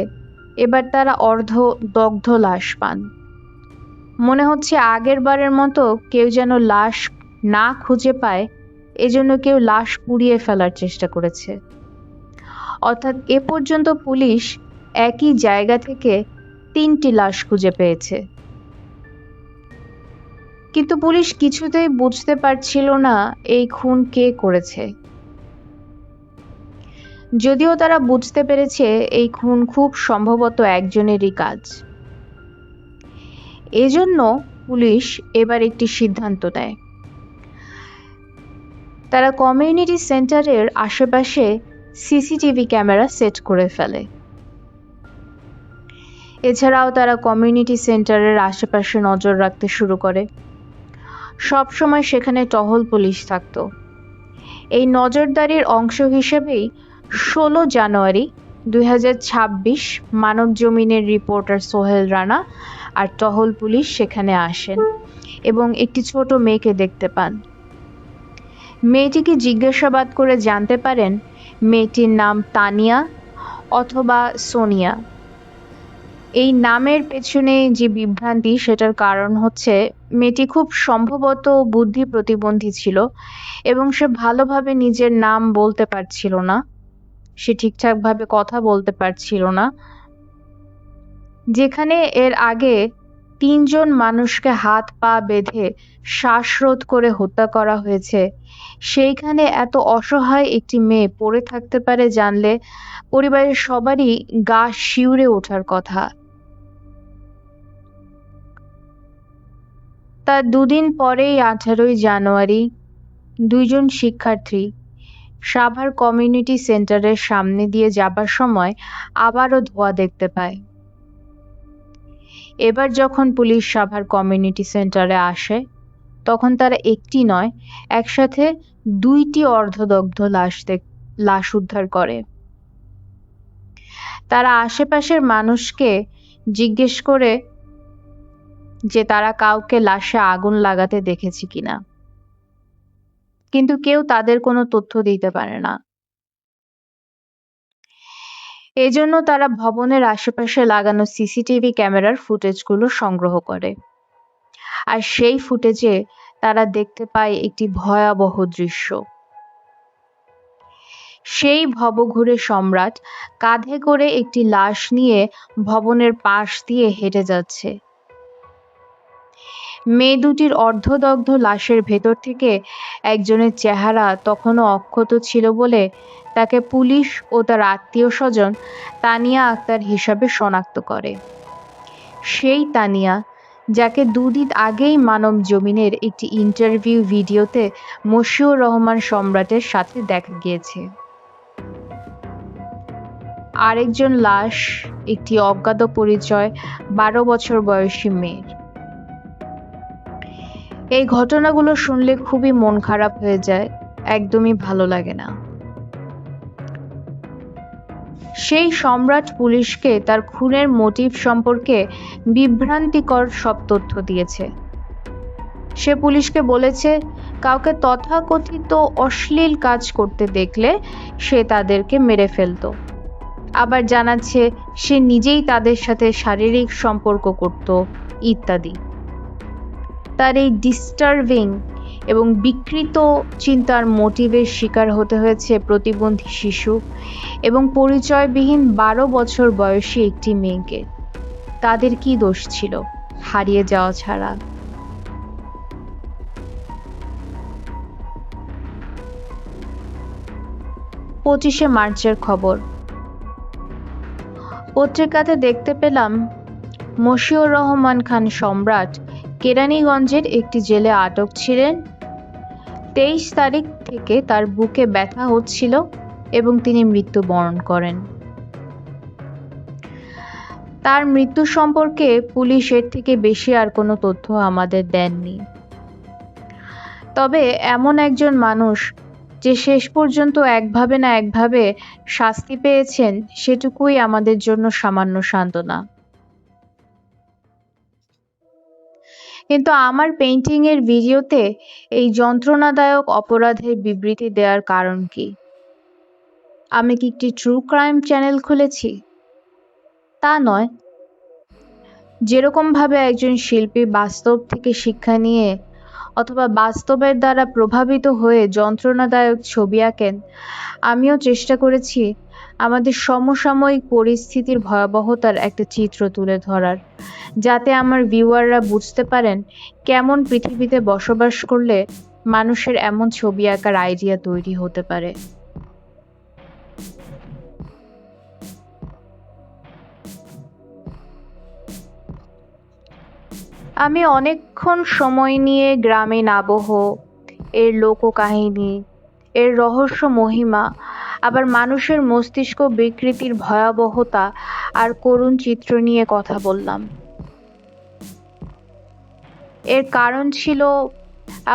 এবার তারা অর্ধদগ্ধ লাশ পান। মনে হচ্ছে আগেরবারের মতো কেউ যেন লাশ না খুঁজে পায়, এজন্য কেউ লাশ পুড়িয়ে ফেলার চেষ্টা করেছে। অর্থাৎ এ পর্যন্ত পুলিশ একই জায়গা থেকে 3টি লাশ খুঁজে পেয়েছে। কিন্তু পুলিশ কিছুতেই বুঝতে পারছিল না এই খুন কে করেছে। যদিও তারা বুঝতে পেরেছে এই খুন খুব সম্ভবত একজনেরই কাজ। এজন্য পুলিশ এবার একটি সিদ্ধান্ত নেয়। তারা কমিউনিটি সেন্টারের আশেপাশে সিসিটিভি ক্যামেরা সেট করে ফেলে। এছাড়াও তারা কমিউনিটি সেন্টারের আশেপাশে নজর রাখতে শুরু করে। সবসময় সেখানে টহল পুলিশ থাকতো। এই নজরদারির অংশ হিসেবেই 16 জানুয়ারি 2026 মানব জমিনের রিপোর্টার সোহেল রানা আর টহল পুলিশ সেখানে আসেন এবং একটি ছোট মেয়েকে দেখতে পান। মেয়েটিকে জিজ্ঞাসাবাদ করে জানতে পারেন মেয়েটির নাম তানিয়া অথবা সোনিয়া। এই নামের পেছনে যে বিভ্রান্তি, সেটার কারণ হচ্ছে মেয়েটি খুব সম্ভবত বুদ্ধি প্রতিবন্ধী ছিল এবং সে ভালোভাবে নিজের নাম বলতে পারছিল না। সে ঠিকঠাকভাবে কথা বলতে পারছিল না। যেখানে এর আগে 3 জন মানুষকে হাত পা বেঁধে শ্বাসরোধ করে হত্যা করা হয়েছে, সেইখানে এত অসহায় একটি মেয়ে পড়ে থাকতে পারে জানলে পরিবারের সবারই গা শিউরে ওঠার কথা। তার 2 দিন পরেই 18 জানুয়ারি 2 জন শিক্ষার্থী সাভার কমিউনিটি সেন্টারের সামনে দিয়ে যাবার সময় আবারও ধোঁয়া দেখতে পায়। এবার যখন পুলিশ সাভার কমিউনিটি সেন্টারে আসে, তখন তারা একটি নয়, একসাথে 2টি অর্ধদগ্ধ লাশ উদ্ধার করে। তারা আশেপাশের মানুষকে জিজ্ঞেস করে যে তারা কাউকে লাশে আগুন লাগাতে দেখেছে কিনা, কিন্তু কেউ তাদের কোনো তথ্য দিতে পারে না। এজন্য তারা ভবনের আশেপাশে লাগানো সিসিটিভি ক্যামেরার ফুটেজগুলো সংগ্রহ করে। আর সেই ফুটেজে তারা দেখতে পায় একটি ভয়াবহ দৃশ্য। সেই ভবঘুরে সম্রাট কাঁধে করে একটি লাশ নিয়ে ভবনের পাশ দিয়ে হেঁটে যাচ্ছে। মেয়ে দুটির অর্ধদগ্ধ লাশের ভেতর থেকে একজনের চেহারা তখনও অক্ষত ছিল বলে তাকে পুলিশ ও তার আত্মীয়স্বজন তানিয়া আক্তার হিসাবে শনাক্ত করে। সেই তানিয়া, যাকে 2 দিন আগেই মানব জমিনের একটি ইন্টারভিউ ভিডিওতে মশিউর রহমান সম্রাটের সাথে দেখা গিয়েছে। আরেকজন লাশ একটি অজ্ঞাত পরিচয় 12 বছর বয়সী মেয়ের। এই ঘটনাগুলো শুনলে খুবই মন খারাপ হয়ে যায়, একদমই ভালো লাগে না। সেই সম্রাট পুলিশকে তার খুনের মোটিভ সম্পর্কে বিভ্রান্তিকর সব তথ্য দিয়েছে। সে পুলিশকে বলেছে কাউকে তথাকথিত অশ্লীল কাজ করতে দেখলে সে তাদেরকে মেরে ফেলতো। আবার জানাচ্ছে সে নিজেই তাদের সাথে শারীরিক সম্পর্ক করত ইত্যাদি। তার এই ডিস্টার্বিং এবং বিকৃত চিন্তার মোটিভের শিকার হতে হয়েছে প্রতিবন্ধী শিশু এবং পরিচয়বিহীন 12 বছর বয়সী একটি মেয়েকে। তাদের কি দোষ ছিল হারিয়ে যাওয়া ছাড়া? 25শে মার্চের খবর। পত্রিকাতে দেখতে পেলাম মশিউর রহমান খান সম্রাট কেরানীগঞ্জের একটি জেলে আটক ছিলেন। 23 তারিখ থেকে তার বুকে ব্যথা হচ্ছিল এবং তিনি মৃত্যুবরণ করেন। তার মৃত্যু সম্পর্কে পুলিশ এর থেকে বেশি আর কোনো তথ্য আমাদের দেননি। তবে এমন একজন মানুষ যে শেষ পর্যন্ত একভাবে না একভাবে শাস্তি পেয়েছেন, সেটুকুই আমাদের জন্য সামান্য সান্ত্বনা। কিন্তু আমার পেইন্টিং এর ভিডিওতে এই যন্ত্রণাদায়ক অপরাধের বিবৃতি দেওয়ার কারণ কি? আমি কি একটি ট্রু ক্রাইম চ্যানেল খুলেছি? তা নয়। যেরকম ভাবে একজন শিল্পী বাস্তব থেকে শিক্ষা নিয়ে অথবা বাস্তবের দ্বারা প্রভাবিত হয়ে যন্ত্রণাদায়ক ছবি আঁকেন, আমিও চেষ্টা করেছি আমাদের সমসাময়িক পরিস্থিতির ভয়াবহতার একটা চিত্র তুলে ধরার, যাতে আমার ভিউয়াররা বুঝতে পারেন কেমন পৃথিবীতে বসবাস করলে মানুষের এমন ছবি আঁকার আইডিয়া তৈরি হতে পারে। আমি অনেকক্ষণ সময় নিয়ে গ্রামীণ আবহ, এর লোককাহিনী, এর রহস্য মহিমা, আবার মানুষের মস্তিষ্ক বিকৃতির ভয়াবহতা আর করুণ চিত্র নিয়ে কথা বললাম। এর কারণ ছিল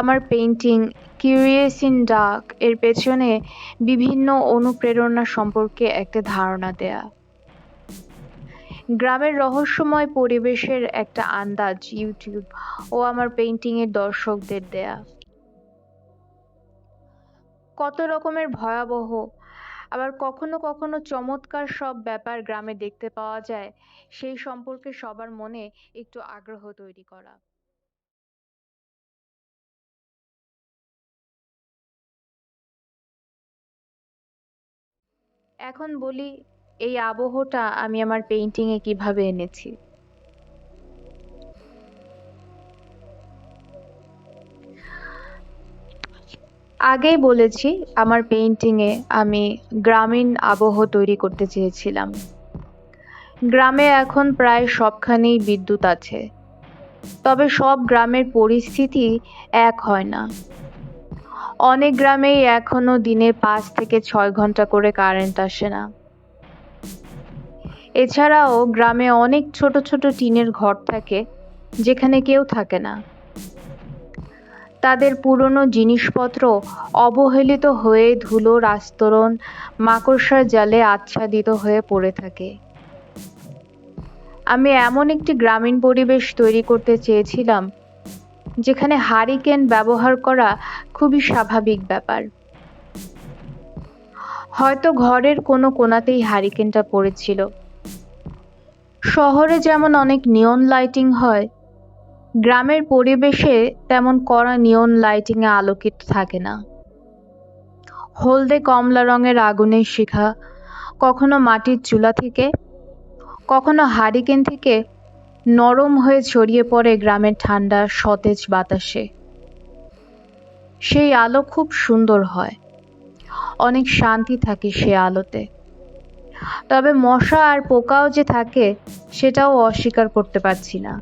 আমার পেইন্টিং কিউরিয়াস ইন ডার্ক এর পেছনে বিভিন্ন অনুপ্রেরণা সম্পর্কে একটা ধারণা দেয়া। গ্রামের রহস্যময় পরিবেশের একটা আন্দাজ ইউটিউব ও আমার পেইন্টিং এর দর্শকদের দেয়া। কত রকমের ভয়াবহ, আবার কখনো কখনো চমৎকার সব ব্যাপার গ্রামে দেখতে পাওয়া যায়, সেই সম্পর্কে সবার মনে একটু আগ্রহ তৈরি করা। এখন বলি, এই আবহটা আমি আমার পেইন্টিং এ কিভাবে এনেছি। আগেই বলেছি, আমার পেইন্টিং এ আমি গ্রামীণ আবহ তৈরি করতে চেয়েছিলাম। গ্রামে এখন প্রায় সবখানেই বিদ্যুৎ আছে, তবে সব গ্রামের পরিস্থিতি এক হয় না। অনেক গ্রামেই এখনো দিনে 5 থেকে 6 ঘন্টা করে কারেন্ট আসে না। এছাড়াও গ্রামে অনেক ছোট ছোট টিনের ঘর থাকে, যেখানে কেউ থাকে না। তাদের পুরনো জিনিসপত্র অবহেলিত হয়ে ধুলোর আস্তরণ, মাকড়সার জালে আচ্ছাদিত হয়ে পড়ে থাকে। আমি এমন একটি গ্রামীণ পরিবেশ তৈরি করতে চেয়েছিলাম, যেখানে হারিকেন ব্যবহার করা খুবই স্বাভাবিক ব্যাপার। হয়তো ঘরের কোনো কোণাতেই হারিকেনটা পড়েছিল। শহরে যেমন অনেক নিয়ন লাইটিং হয়, গ্রামের পরিবেশে তেমন কড়া নিয়ন লাইটিংয়ে আলোকিত থাকে না। হলদে কমলা রঙের আগুনের শিখা কখনো মাটির চুলা থেকে, কখনো হারিকেন থেকে নরম হয়ে ছড়িয়ে পড়ে গ্রামের ঠান্ডা সতেজ বাতাসে। সেই আলো খুব সুন্দর হয়, অনেক শান্তি থাকে সে আলোতে। তবে মশা আর পোকাও যে থাকে, সেটাও অস্বীকার করতে পারছি না।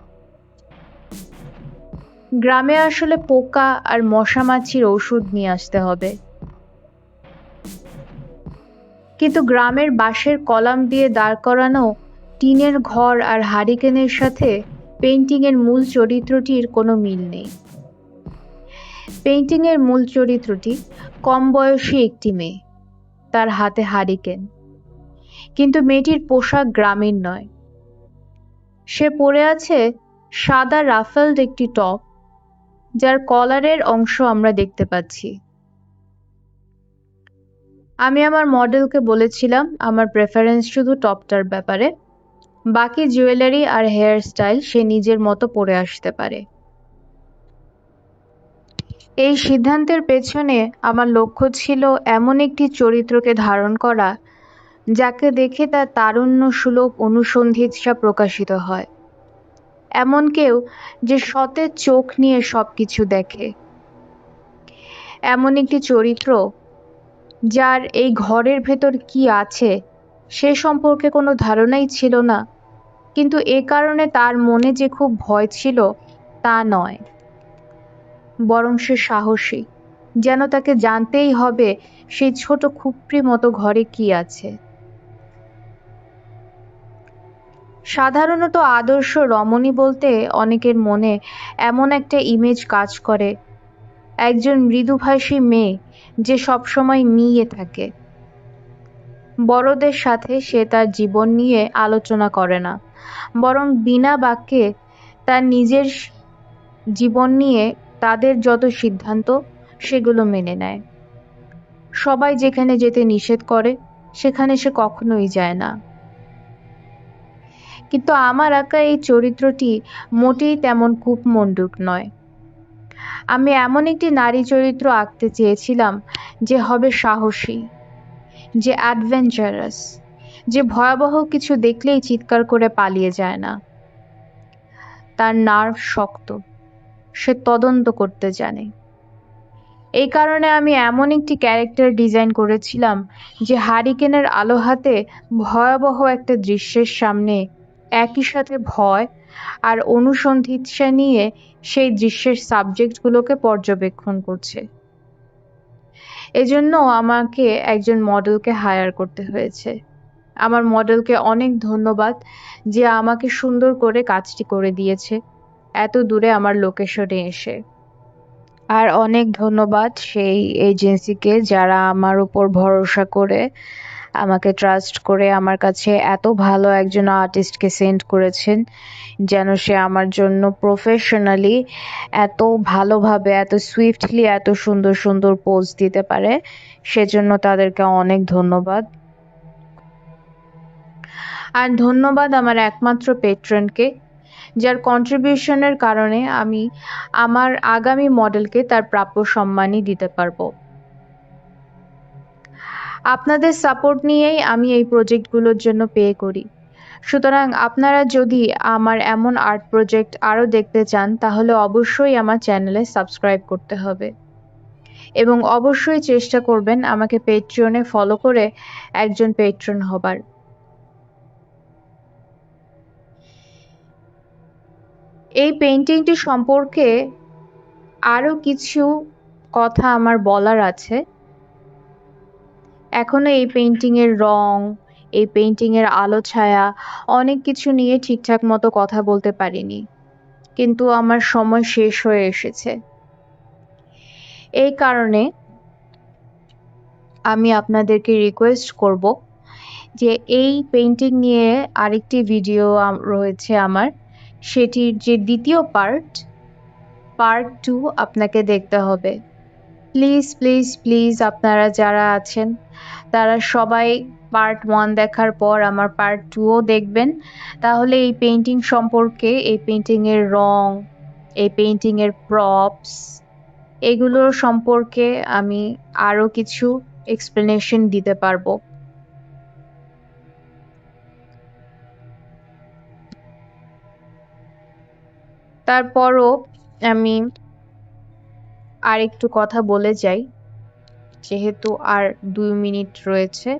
গ্রামে আসলে পোকা আর মশা মাছির ওষুধ নিয়ে আসতে হবে। কিন্তু গ্রামের বাঁশের কলাম দিয়ে দাঁড় করানো টিনের ঘর আর হারিকেনের সাথে পেইন্টিংয়ের মূল চরিত্রটির কোনো মিল নেই। পেইন্টিংয়ের মূল চরিত্রটি কম বয়সী একটি মেয়ে, তার হাতে হারিকেন, কিন্তু মেয়েটির পোশাক গ্রামীণ নয়। সে পরে আছে সাদা রাফেলড একটি টপ, যার কলারের অংশ আমরা দেখতে পাচ্ছি। আমি আমার মডেলকে বলেছিলাম আমার প্রেফারেন্স শুধু টপটার ব্যাপারে, বাকি জুয়েলারি আর হেয়ার স্টাইল সে নিজের মতো পরে আসতে পারে। এই সিদ্ধান্তের পেছনে আমার লক্ষ্য ছিল এমন একটি চরিত্রকে ধারণ করা, যাকে দেখে তার তারুণ্য সুলভ অনুসন্ধিৎসা প্রকাশিত হয়। এমন কেউ যে সতেজ চোখ নিয়ে সবকিছু দেখে। এমন একটি চরিত্র যার এই ঘরের ভেতর কি আছে সে সম্পর্কে কোনো ধারণাই ছিল না, কিন্তু এ কারণে তার মনে যে খুব ভয় ছিল তা নয়, বরং সে সাহসী, যেন তাকে জানতেই হবে সেই ছোট খুপড়ি মতো ঘরে কি আছে। সাধারণত আদর্শ রমণী বলতে অনেকের মনে এমন একটা ইমেজ কাজ করে, একজন মৃদুভাষী মেয়ে যে সবসময় নিয়ে থাকে। বড়দের সাথে সে তার জীবন নিয়ে আলোচনা করে না, বরং বিনা বাক্যে তার নিজের জীবন নিয়ে তাদের যত সিদ্ধান্ত সেগুলো মেনে নেয়। সবাই যেখানে যেতে নিষেধ করে সেখানে সে কখনোই যায় না। কিন্তু আমার আঁকা এই চরিত্রটি মোটেই তেমন কূপমণ্ডূক নয়। আমি এমন একটি নারী চরিত্র আঁকতে চেয়েছিলাম যে হবে সাহসী, যে অ্যাডভেঞ্চারাস, যে ভয়াবহ কিছু দেখলেই চিৎকার করে পালিয়ে যায় না। তার নার্ভ শক্ত, সে তদন্ত করতে জানে। এই কারণে আমি এমন একটি ক্যারেক্টার ডিজাইন করেছিলাম যে হারিকেনের আলো হাতে ভয়াবহ একটা দৃশ্যের সামনে একই সাথে ভয় আর অনুসন্ধিৎসা নিয়ে সেই দৃশ্যের সাবজেক্টগুলোকে পর্যবেক্ষণ করছে। এজন্য আমাকে একজন মডেলকে হায়ার করতে হয়েছে। আমার মডেলকে অনেক ধন্যবাদ যে আমাকে সুন্দর করে কাজটি করে দিয়েছে এত দূরে আমার লোকেশনে এসে। আর অনেক ধন্যবাদ সেই এজেন্সিকে যারা আমার উপর ভরসা করে আমাকে ট্রাস্ট করে আমার কাছে এত ভালো একজন আর্টিস্টকে সেন্ড করেছেন যেন সে আমার জন্য প্রফেশনালি এত ভালোভাবে এত সুইফটলি এত সুন্দর সুন্দর পোজ দিতে পারে। সেজন্য তাদেরকে অনেক ধন্যবাদ। আর ধন্যবাদ আমার একমাত্র পেট্রনকে, যার কন্ট্রিবিউশনের কারণে আমি আমার আগামী মডেলকে তার প্রাপ্য সম্মানই দিতে পারবো। আপনাদের সাপোর্ট নিয়েই আমি এই প্রজেক্টগুলোর জন্য পে করি। সুতরাং আপনারা যদি আমার এমন আর্ট প্রজেক্ট আরও দেখতে চান তাহলে অবশ্যই আমার চ্যানেলে সাবস্ক্রাইব করতে হবে এবং অবশ্যই চেষ্টা করবেন আমাকে পেট্রিয়নে ফলো করে একজন পেট্রন হবার। এই পেইন্টিংটি সম্পর্কে আরও কিছু কথা আমার বলার আছে। এখনো এই পেইন্টিংয়ের রং, এই পেইন্টিংয়ের আলো ছায়া অনেক কিছু নিয়ে ঠিকঠাক মতো কথা বলতে পারিনি, কিন্তু আমার সময় শেষ হয়ে এসেছে। এই কারণে আমি আপনাদেরকে রিকোয়েস্ট করব যে এই পেইন্টিং নিয়ে আরেকটি ভিডিও রয়েছে আমার, সেটির যে দ্বিতীয় পার্ট 2 আপনাকে দেখতে হবে। প্লিজ প্লিজ প্লিজ আপনারা যারা আছেন তারা সবাই পার্ট 1 দেখার পর আমার পার্ট 2ও দেখবেন। তাহলে এই পেইন্টিং সম্পর্কে, এই পেইন্টিংয়ের রং, এই পেইন্টিংয়ের প্রপস, এগুলোর সম্পর্কে আমি আরও কিছু এক্সপ্লেনেশন দিতে পারবো। তারপরও আমি আর একটু কথা বলে যাই, যেহেতু আর 2 মিনিট রয়েছে।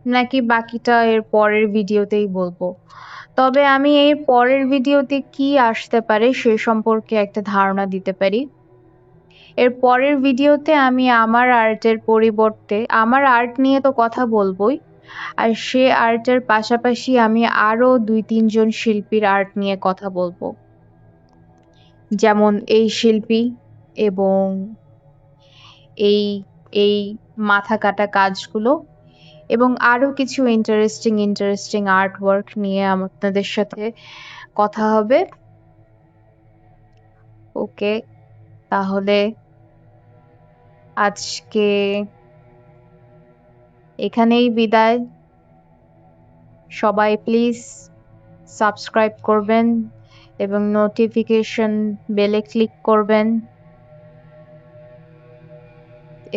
নাকি বাকিটা এর পরের ভিডিওতেই বলবো? তবে আমি এর পরের ভিডিওতে কি আসতে পারে সে সম্পর্কে একটা ধারণা দিতে পারি। এর পরের ভিডিওতে আমি আমার আর্টের পরিবর্তে, আমার আর্ট নিয়ে তো কথা বলবোই, আর সে আর্টের পাশাপাশি আমি আরও 2-3 জন শিল্পীর আর্ট নিয়ে কথা বলবো, যেমন এই শিল্পী এবং এই এই মাথা কাটা কাজগুলো এবং আরও কিছু ইন্টারেস্টিং আর্ট ওয়ার্ক নিয়ে আপনাদের সাথে কথা হবে। ওকে, তাহলে আজকে এখানেই বিদায়। সবাই প্লিজ সাবস্ক্রাইব করবেন এবং নোটিফিকেশন বেলে ক্লিক করবেন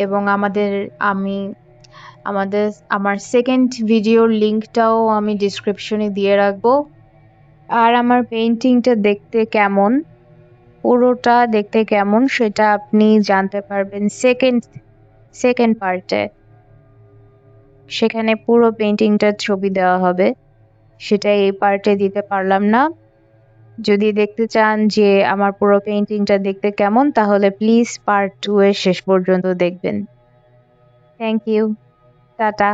এবং আমার সেকেন্ড ভিডিওর লিঙ্কটাও আমি ডিসক্রিপশনে দিয়ে রাখবো। আর আমার পেইন্টিংটা দেখতে কেমন, পুরোটা দেখতে কেমন সেটা আপনি জানতে পারবেন সেকেন্ড পার্টে। সেখানে পুরো পেইন্টিংটার ছবি দেওয়া হবে, সেটা এই পার্টে দিতে পারলাম না। যদি দেখতে চান যে আমার পুরো পেইন্টিংটা দেখতে কেমন, তাহলে প্লিজ পার্ট 2 এর শেষ পর্যন্ত দেখবেন। Thank you, tata.